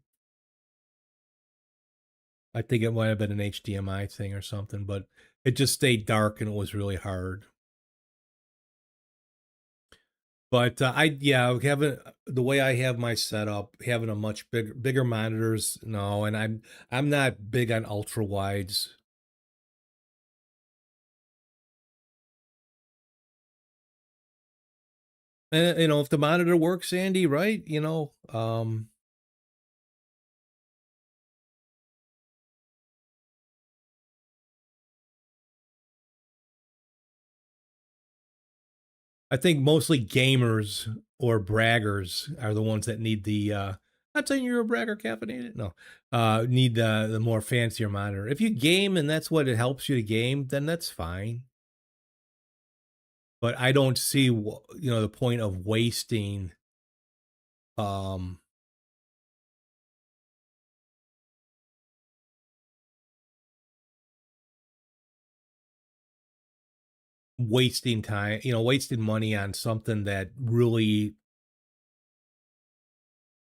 I think it might have been an HDMI thing or something, but it just stayed dark and it was really hard. But having the way I have my setup, having a much bigger monitors, no, and I'm not big on ultra wides. And if the monitor works, Andy, right? I think mostly gamers or braggers are the ones that need the not saying you're a bragger caffeinated. No. Need the more fancier monitor. If you game and that's what it helps you to game, then that's fine. But I don't see the point of wasting wasting time, wasting money on something that really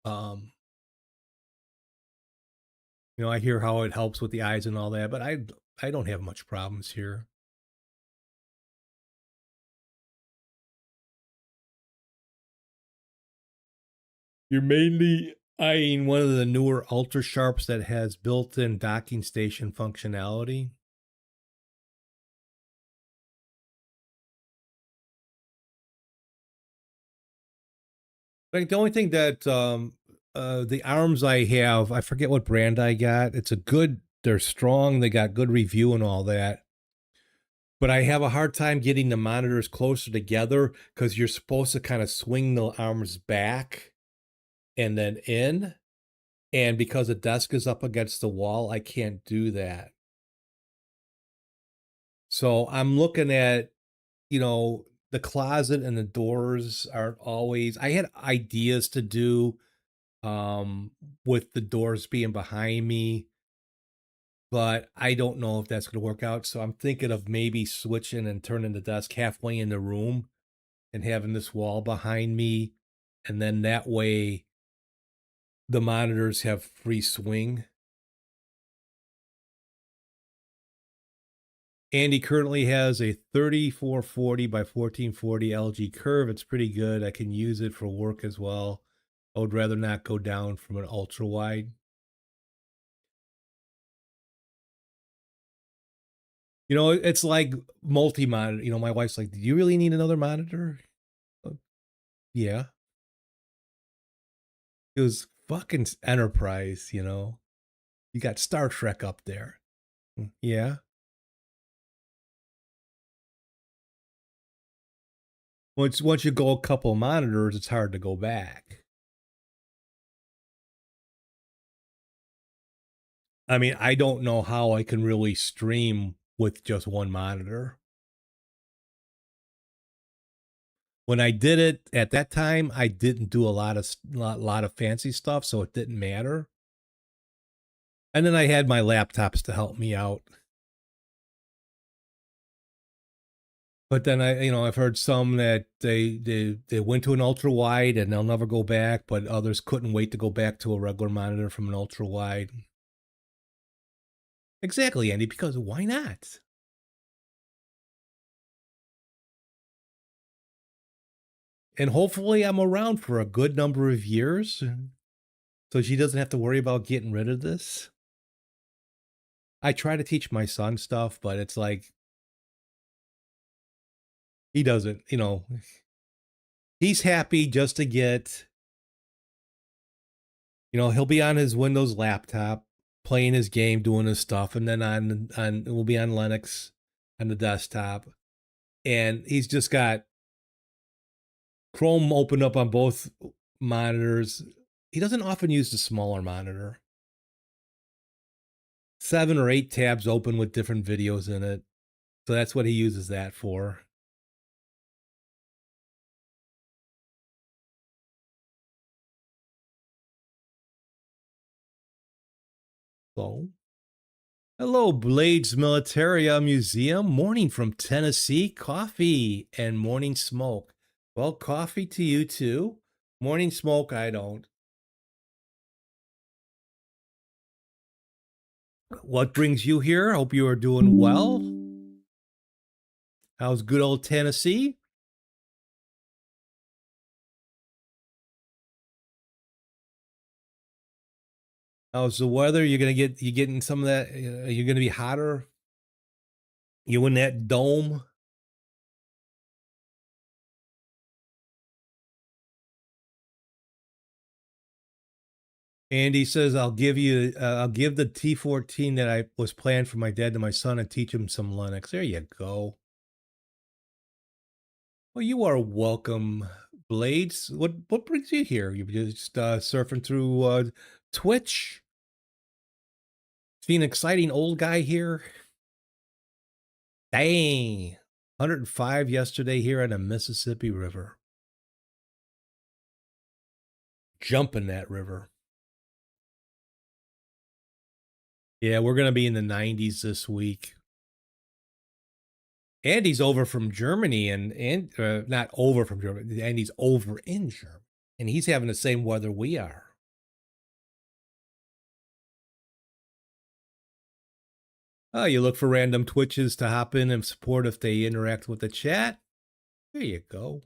I hear how it helps with the eyes and all that, but I don't have much problems here. You're mainly eyeing one of the newer Ultra Sharps that has built-in docking station functionality. Like the only thing that the arms I have, I forget what brand I got. They're strong, they got good review and all that. But I have a hard time getting the monitors closer together because you're supposed to kind of swing the arms back and then in. And because the desk is up against the wall, I can't do that. So I'm looking at, the closet and the doors aren't always. I had ideas to do with the doors being behind me, but I don't know if that's going to work out. So I'm thinking of maybe switching and turning the desk halfway in the room and having this wall behind me. And then that way the monitors have free swing. Andy currently has a 3440 by 1440 LG Curve. It's pretty good. I can use it for work as well. I would rather not go down from an ultra wide. It's like multi-monitor. My wife's like, do you really need another monitor? Yeah. It was fucking Enterprise, You got Star Trek up there. Yeah. Once you go a couple monitors, it's hard to go back. I mean, I don't know how I can really stream with just one monitor. When I did it at that time, I didn't do a lot of fancy stuff, so it didn't matter. And then I had my laptops to help me out. But then I've heard some that they went to an ultra wide and they'll never go back, but others couldn't wait to go back to a regular monitor from an ultra wide. Exactly, Andy, because why not? And hopefully I'm around for a good number of years so she doesn't have to worry about getting rid of this. I try to teach my son stuff, but it's like he doesn't, he's happy just to get, he'll be on his Windows laptop playing his game, doing his stuff, and then we'll be on Linux on the desktop. And he's just got Chrome open up on both monitors. He doesn't often use the smaller monitor. 7 or 8 tabs open with different videos in it. So that's what he uses that for. So, hello, Blades Militaria Museum. Morning from Tennessee. Coffee and morning smoke. Well, coffee to you too. Morning smoke, I don't. What brings you here? I hope you are doing well. How's good old Tennessee? How's the weather? You getting some of that? You're gonna be hotter. You in that dome? Andy says, I'll give the T14 that I was planned for my dad to my son and teach him some Linux. There you go. Well, you are welcome, Blades. What brings you here? You just surfing through Twitch? See an exciting old guy here? Dang. 105 yesterday here on the Mississippi River. Jumping that river. Yeah, we're going to be in the 90s this week. Andy's over from Germany and not over from Germany. Andy's over in Germany. And he's having the same weather we are. Oh, you look for random Twitches to hop in and support if they interact with the chat. There you go.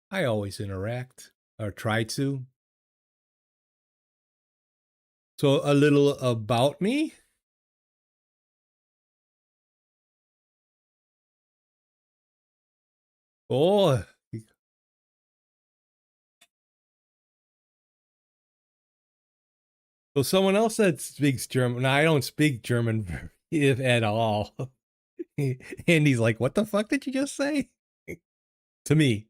I always interact, or try to. So a little about me. Oh, so someone else that speaks German. No, I don't speak German if at all. And he's like, what the fuck did you just say? To me.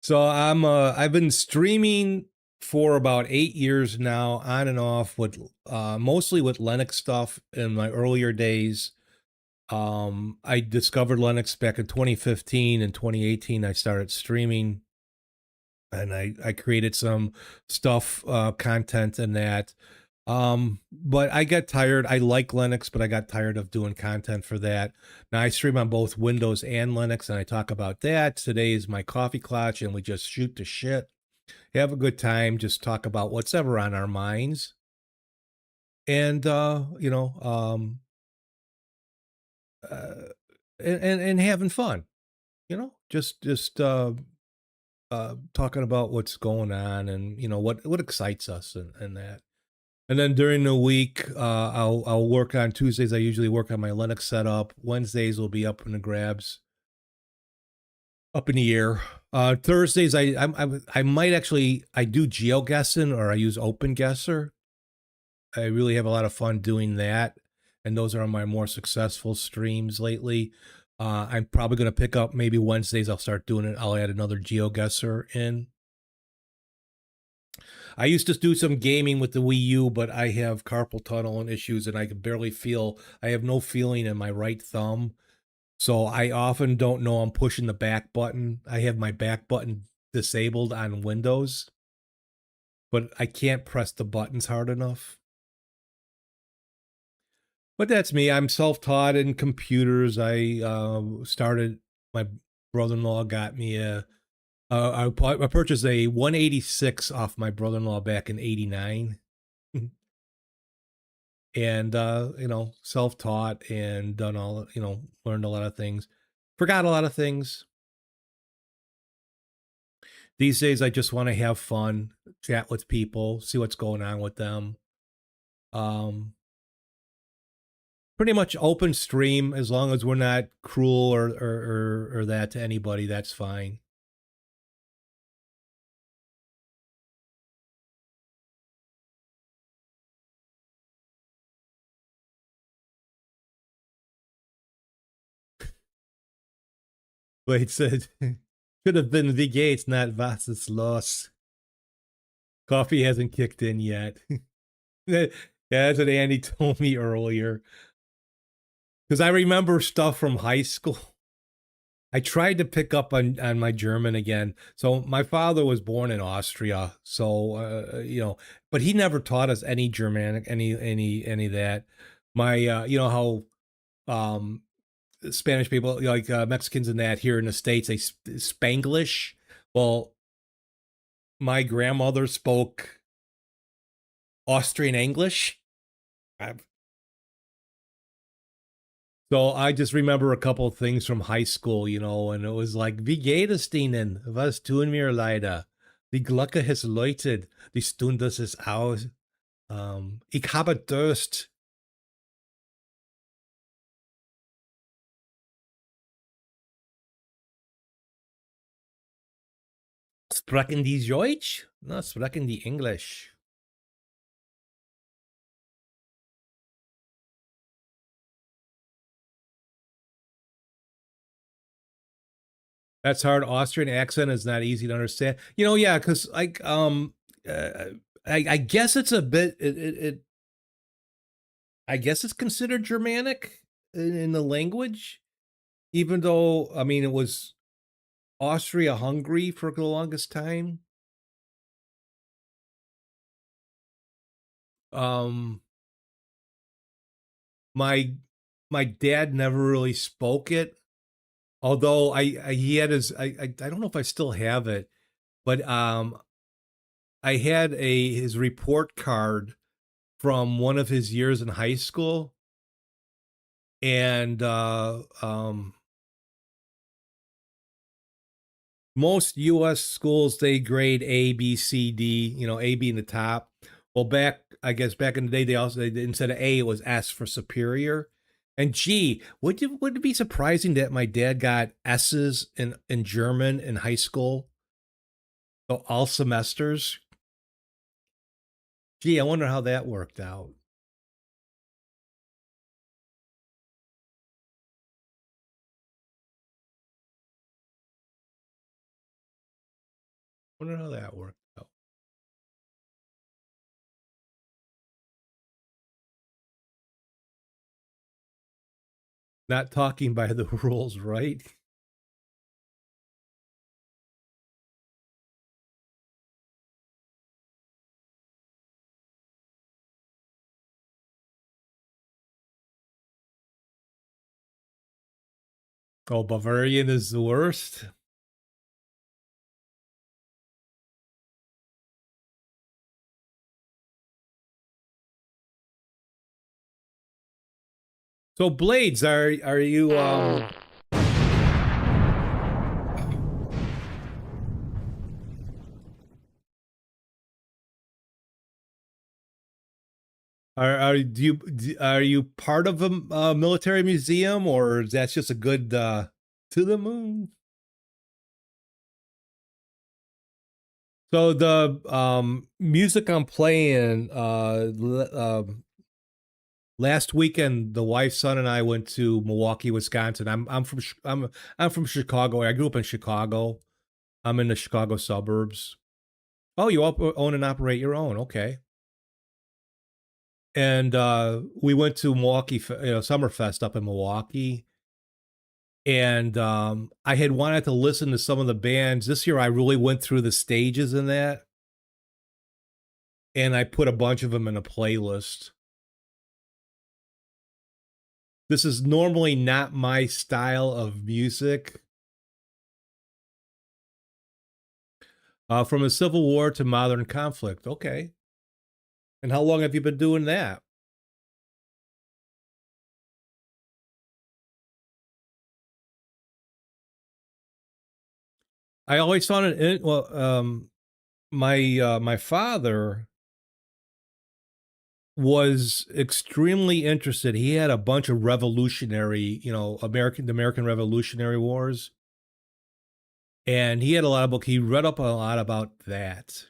So I've been streaming for about 8 years now, on and off with mostly with Linux stuff in my earlier days. I discovered Linux back in 2015 and 2018. I started streaming and I created some stuff, content in that. But I got tired. I like Linux, but I got tired of doing content for that. Now I stream on both Windows and Linux, and I talk about that. Today is my coffee Klatch, and we just shoot the shit, have a good time, just talk about what's ever on our minds, and and having fun, just talking about what's going on and what excites us and that. And then during the week, I'll work on Tuesdays. I usually work on my Linux setup. Wednesdays will be up in the grabs, up in the air. Thursdays, I might actually I do GeoGuessing or I use OpenGuesser. I really have a lot of fun doing that, and those are my more successful streams lately. I'm probably going to pick up maybe Wednesdays. I'll start doing it. I'll add another GeoGuessr in. I used to do some gaming with the Wii U, but I have carpal tunnel and issues, and I can barely feel. I have no feeling in my right thumb, so I often don't know I'm pushing the back button. I have my back button disabled on Windows, but I can't press the buttons hard enough. But that's me. I'm self-taught in computers. I started. My brother-in-law got me I purchased a 186 off my brother-in-law back in '89, and self-taught and done all. Learned a lot of things. Forgot a lot of things. These days, I just want to have fun, chat with people, see what's going on with them. Um, Pretty much open stream as long as we're not cruel or that to anybody. That's fine. Wait, said should have been the Gates, not Vas's loss. Coffee hasn't kicked in yet. Yeah, that's what Andy told me earlier. Because I remember stuff from high school. I tried to pick up on my German again. So my father was born in Austria, so but he never taught us any Germanic, any of that. My how Spanish people like Mexicans and that here in the States they Spanglish. Well, my grandmother spoke Austrian English. So I just remember a couple of things from high school, and it was like, wie geht es Ihnen? Was tun wir leider? Die Glocke has läutet, die Stunde ist aus. Ich habe Durst. Sprechen die Deutsch? No, sprechen die English. That's hard. Austrian accent is not easy to understand. Yeah, because like I guess it's a bit I guess it's considered Germanic in the language, even though I mean it was Austria-Hungary for the longest time. My my dad never really spoke it, although he had his I don't know if I still have it, but I had his report card from one of his years in high school, and most U.S. schools they grade A, B, C, D. A being the top. Well, I guess back in the day, they instead of A, it was S for superior. And G, would it be surprising that my dad got S's in German in high school? So all semesters. Gee, I wonder how that worked out. Wonder how that worked out. Not talking by the rules, right? Oh, Bavarian is the worst. So Blades, are you are you part of a military museum, or is that just a good to the moon? So the music I'm playing last weekend, the wife, son, and I went to Milwaukee, Wisconsin. I'm from Chicago. I grew up in Chicago. I'm in the Chicago suburbs. Oh, you own and operate your own? Okay. And we went to Milwaukee, Summerfest up in Milwaukee. And I had wanted to listen to some of the bands. This year I really went through the stages in that. And I put a bunch of them in a playlist. This is normally not my style of music. From the Civil War to modern conflict. Okay. And how long have you been doing that? I always found it my father was extremely interested. He had a bunch of revolutionary, the American Revolutionary Wars, and he had a lot of book. He read up a lot about that.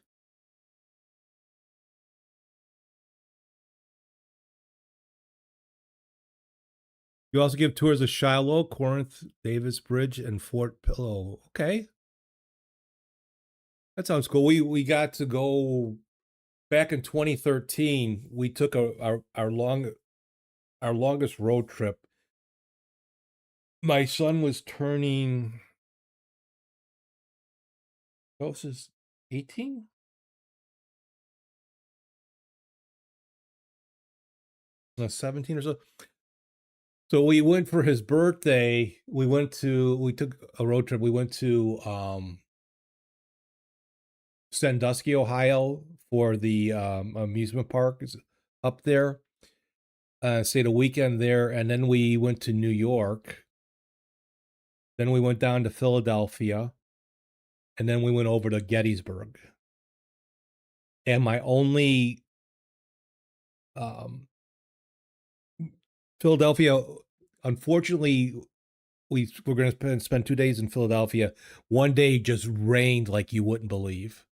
You also give tours of Shiloh, Corinth, Davis Bridge, and Fort Pillow. Okay, that sounds cool. We got to go back in 2013. We took our longest road trip. My son was turning, what was 18? No, 17 or so. So we went for his birthday. We took a road trip. We went to Sandusky, Ohio for the amusement park up there. Stayed a weekend there, and then we went to New York. Then we went down to Philadelphia, and then we went over to Gettysburg. And my only Philadelphia, unfortunately, we're going to spend 2 days in Philadelphia. One day just rained like you wouldn't believe.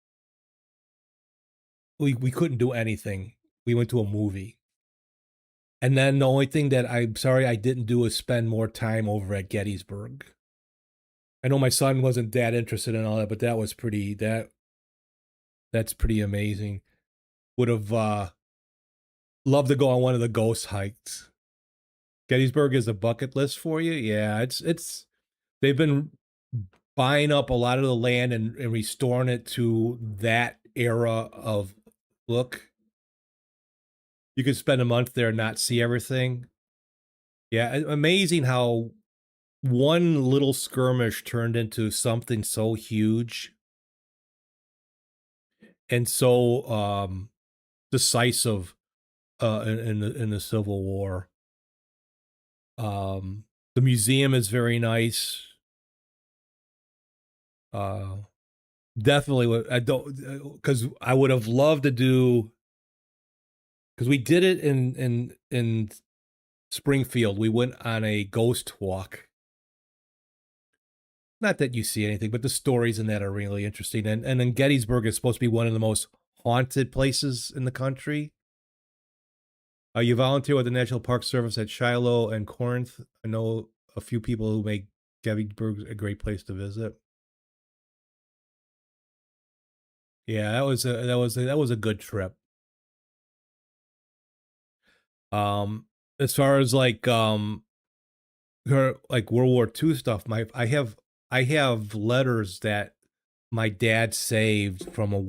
We couldn't do anything. We went to a movie. And then the only thing that I'm sorry I didn't do is spend more time over at Gettysburg. I know my son wasn't that interested in all that, but that's pretty amazing. Would have loved to go on one of the ghost hikes. Gettysburg is a bucket list for you. Yeah, it's they've been buying up a lot of the land and restoring it to that era of look. You could spend a month there and not see everything. Yeah, amazing how one little skirmish turned into something so huge and so decisive in the Civil War. The museum is very nice. Definitely, I don't because I would have loved to do because we did it in Springfield. We went on a ghost walk. Not that you see anything, but the stories in that are really interesting. And then Gettysburg is supposed to be one of the most haunted places in the country. You volunteer with the National Park Service at Shiloh and Corinth. I know a few people who make Gettysburg a great place to visit. Yeah, that was a good trip. As far as her like World War II stuff, I have letters that my dad saved from a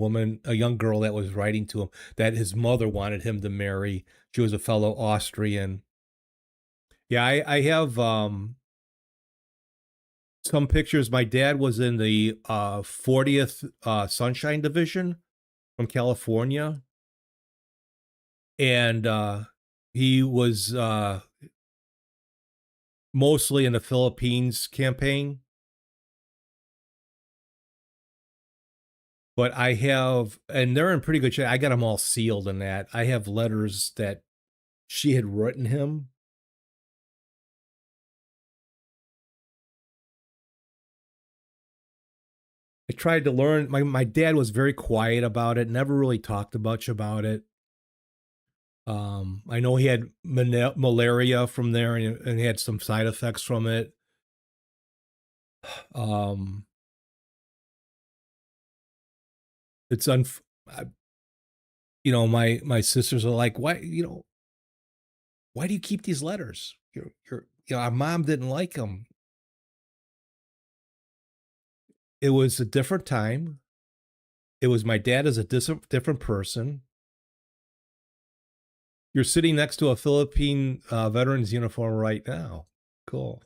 young girl that was writing to him that his mother wanted him to marry. She was a fellow Austrian. Yeah, I have some pictures. My dad was in the 40th Sunshine Division from California. And he was mostly in the Philippines campaign. But I have, and they're in pretty good shape. I got them all sealed in that. I have letters that she had written him. I tried to learn. My dad was very quiet about it, never really talked much about it. I know he had malaria from there and he had some side effects from it. It's my sisters are like, why, why do you keep these letters? Our mom didn't like them. It was a different time. It was my dad as a different person. You're sitting next to a Philippine veteran's uniform right now. Cool.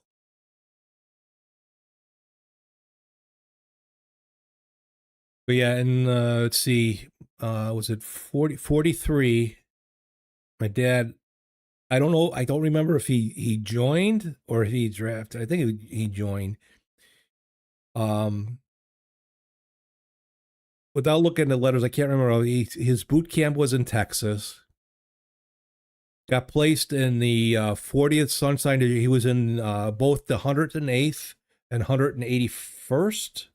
But yeah, and let's see, was it 43? My dad, I don't know, I don't remember if he joined or if he drafted. I think he joined. Without looking at the letters, I can't remember. His boot camp was in Texas. Got placed in the 40th Sunshine Division. He was in both the 108th and 181st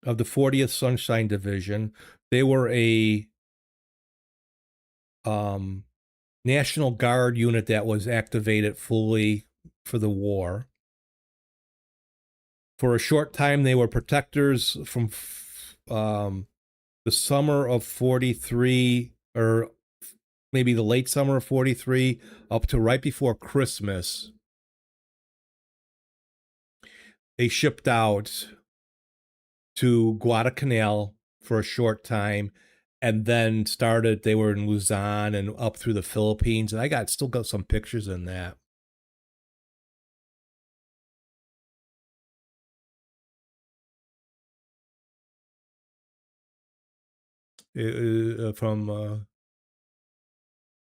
of the 40th Sunshine Division. They were a National Guard unit that was activated fully for the war. For a short time, they were protectors from the summer of 43, or maybe the late summer of 43, up to right before Christmas. They shipped out to Guadalcanal for a short time, and then they were in Luzon and up through the Philippines. And I still got some pictures in that. From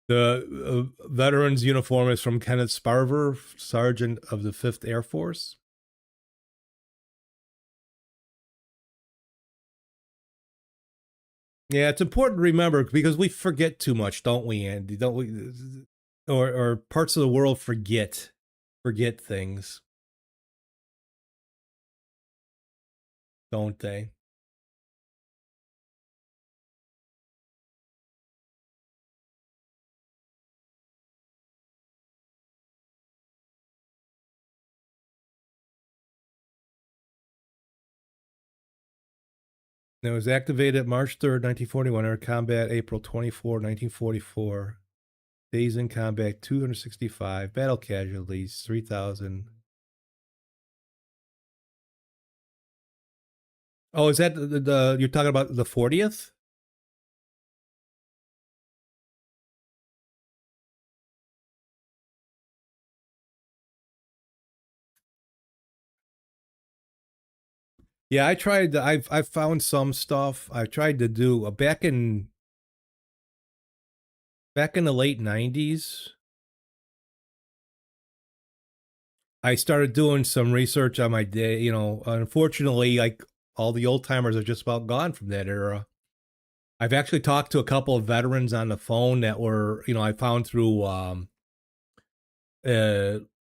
the veteran's uniform is from Kenneth Sparver, Sergeant of the 5th Air Force. Yeah, it's important to remember because we forget too much, don't we, Andy? Don't we? Or parts of the world forget things, don't they? It was activated March 3rd, 1941, air combat April 24, 1944. Days in combat 265, battle casualties 3,000. Oh, is that the you're talking about the 40th? Yeah, I tried to, I've found some stuff. I tried to do back in the late 90s. I started doing some research on my day, unfortunately, like all the old timers are just about gone from that era. I've actually talked to a couple of veterans on the phone that were, I found through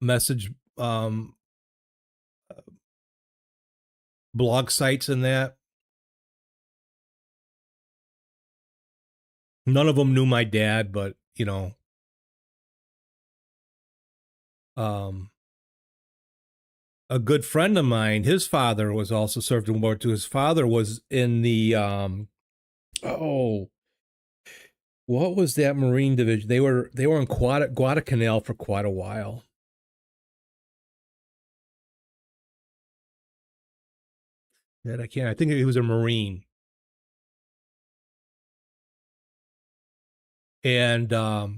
message blog sites and that. None of them knew my dad, but a good friend of mine, his father was also served in World War II. His father was in the what was that Marine division? They were in Guadalcanal for quite a while. That I can't. I think he was a Marine. And God,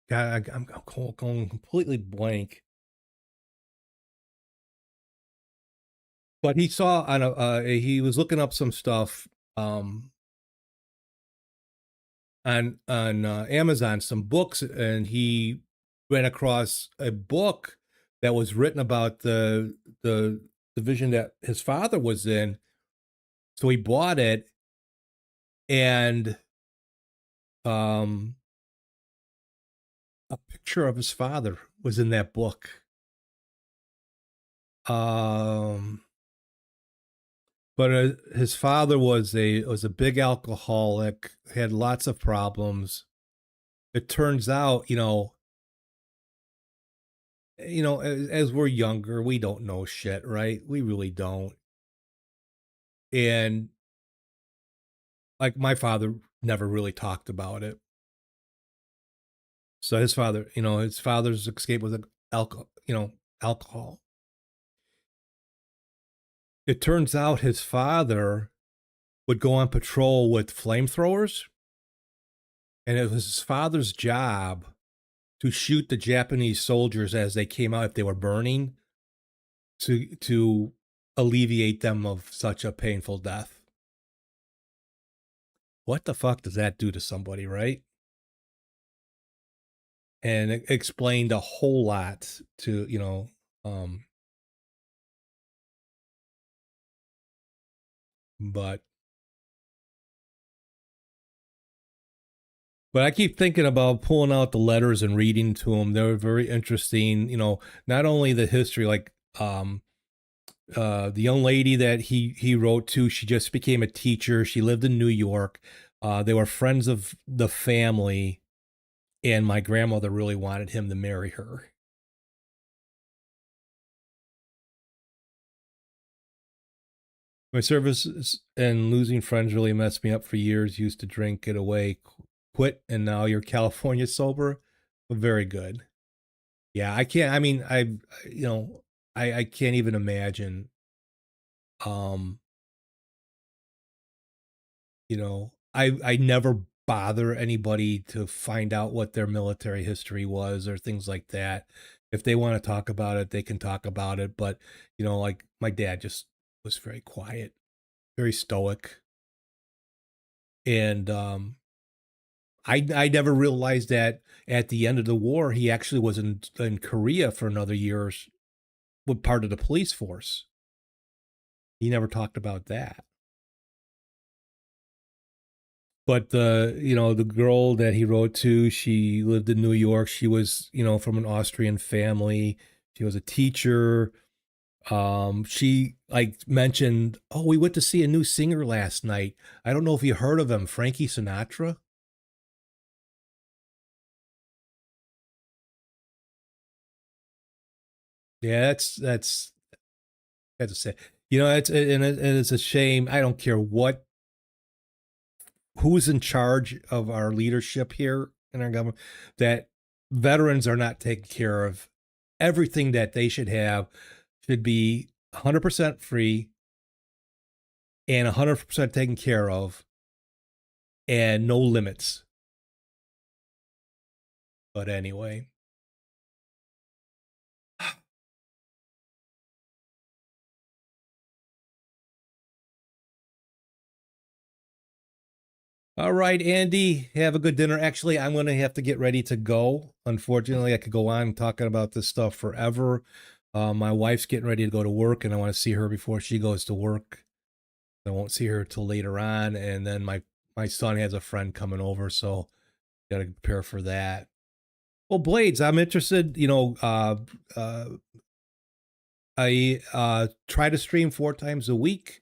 I'm going completely blank. But he saw on he was looking up some stuff on Amazon, some books, and he ran across a book that was written about the division that his father was in. So he bought it, and a picture of his father was in that book. But his father was a big alcoholic, had lots of problems. It turns out, as we're younger, we don't know shit, right? We really don't. And like my father never really talked about it. So his father's escape was alcohol. It turns out his father would go on patrol with flamethrowers, and it was his father's job to shoot the Japanese soldiers as they came out if they were burning, to alleviate them of such a painful death. What the fuck does that do to somebody, right? And it explained a whole lot to, you know, but I keep thinking about pulling out the letters and reading to them. They're very interesting, you know, not only the history, like the young lady that he wrote to, she just became a teacher. She lived in New York. They were friends of the family, and my grandmother really wanted him to marry her. My service and losing friends really messed me up for years. Used to drink it away, quit, and now you're California sober. Very good. Yeah, I can't. I mean, you know, I can't even imagine. You know, I never bother anybody to find out what their military history was or things like that. If they want to talk about it, they can talk about it. But, you know, like my dad just was very quiet, very stoic. And I never realized that at the end of the war, he actually was in Korea for another year with part of the police force. He never talked about that. But you know, the girl that he wrote to, she lived in New York. She was, you know, from an Austrian family. She was a teacher. She like mentioned, oh, we went to see a new singer last night. I don't know if you heard of him, Frankie Sinatra. Yeah, that's a say. You know, it's a shame. I don't care who's in charge of our leadership here in our government, that veterans are not taken care of. Everything that they should have should be 100% free and 100% taken care of, and no limits. But anyway. All right, Andy, have a good dinner. Actually, I'm going to have to get ready to go. Unfortunately, I could go on talking about this stuff forever. My wife's getting ready to go to work, and I want to see her before she goes to work. I won't see her till later on. And then my son has a friend coming over, so got to prepare for that. Well, Blades, I'm interested, you know, I try to stream 4 times a week.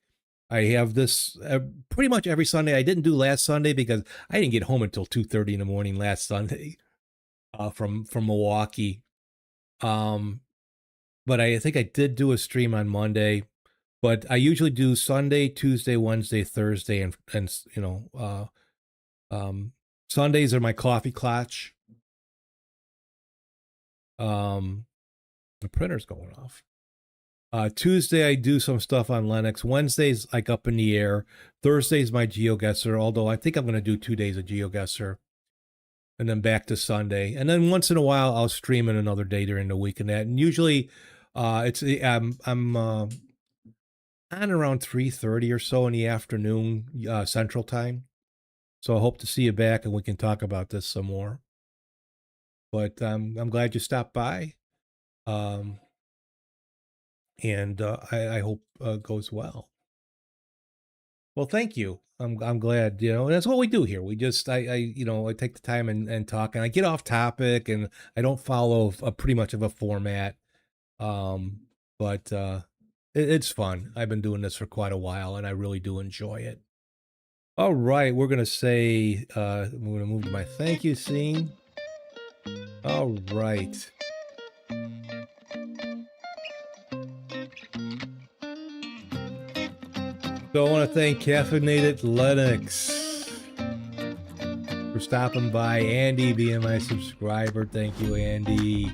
I have this pretty much every Sunday. I didn't do last Sunday because I didn't get home until 2:30 in the morning last Sunday from Milwaukee. But I think I did do a stream on Monday. But I usually do Sunday, Tuesday, Wednesday, Thursday, and you know, Sundays are my coffee Klatch. The printer's going off. Tuesday, I do some stuff on Linux. Wednesday's like up in the air. Thursday's my GeoGuessr, although I think I'm going to do 2 days of GeoGuessr. And then back to Sunday. And then once in a while, I'll stream it another day during the week and that. And usually, I'm on around 3:30 or so in the afternoon, Central Time. So I hope to see you back and we can talk about this some more. But I'm glad you stopped by. And I hope goes well. Well, thank you. I'm glad, you know, and that's what we do here. We just, you know, I take the time and talk, and I get off topic, and I don't follow pretty much of a format. But it's fun. I've been doing this for quite a while, and I really do enjoy it. All right, we're going to say, we're going to move to my thank you scene. All right. So I want to thank Caffeinated Linux for stopping by. Andy being my subscriber. Thank you, Andy.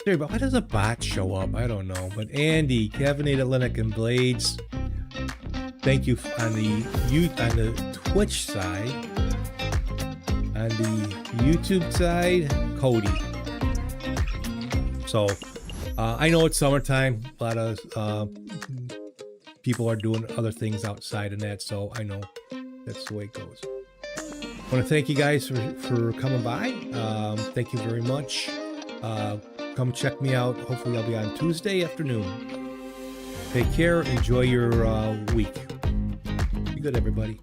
Sorry, but why does a bot show up? I don't know. But Andy, Caffeinated Linux, and Blades, thank you on the Twitch side. On the YouTube side, Cody. So I know it's summertime. A lot of people are doing other things outside and that, so I know that's the way it goes. I want to thank you guys for coming by. Thank you very much. Come check me out. Hopefully I'll be on Tuesday afternoon. Take care. Enjoy your week. Be good, everybody.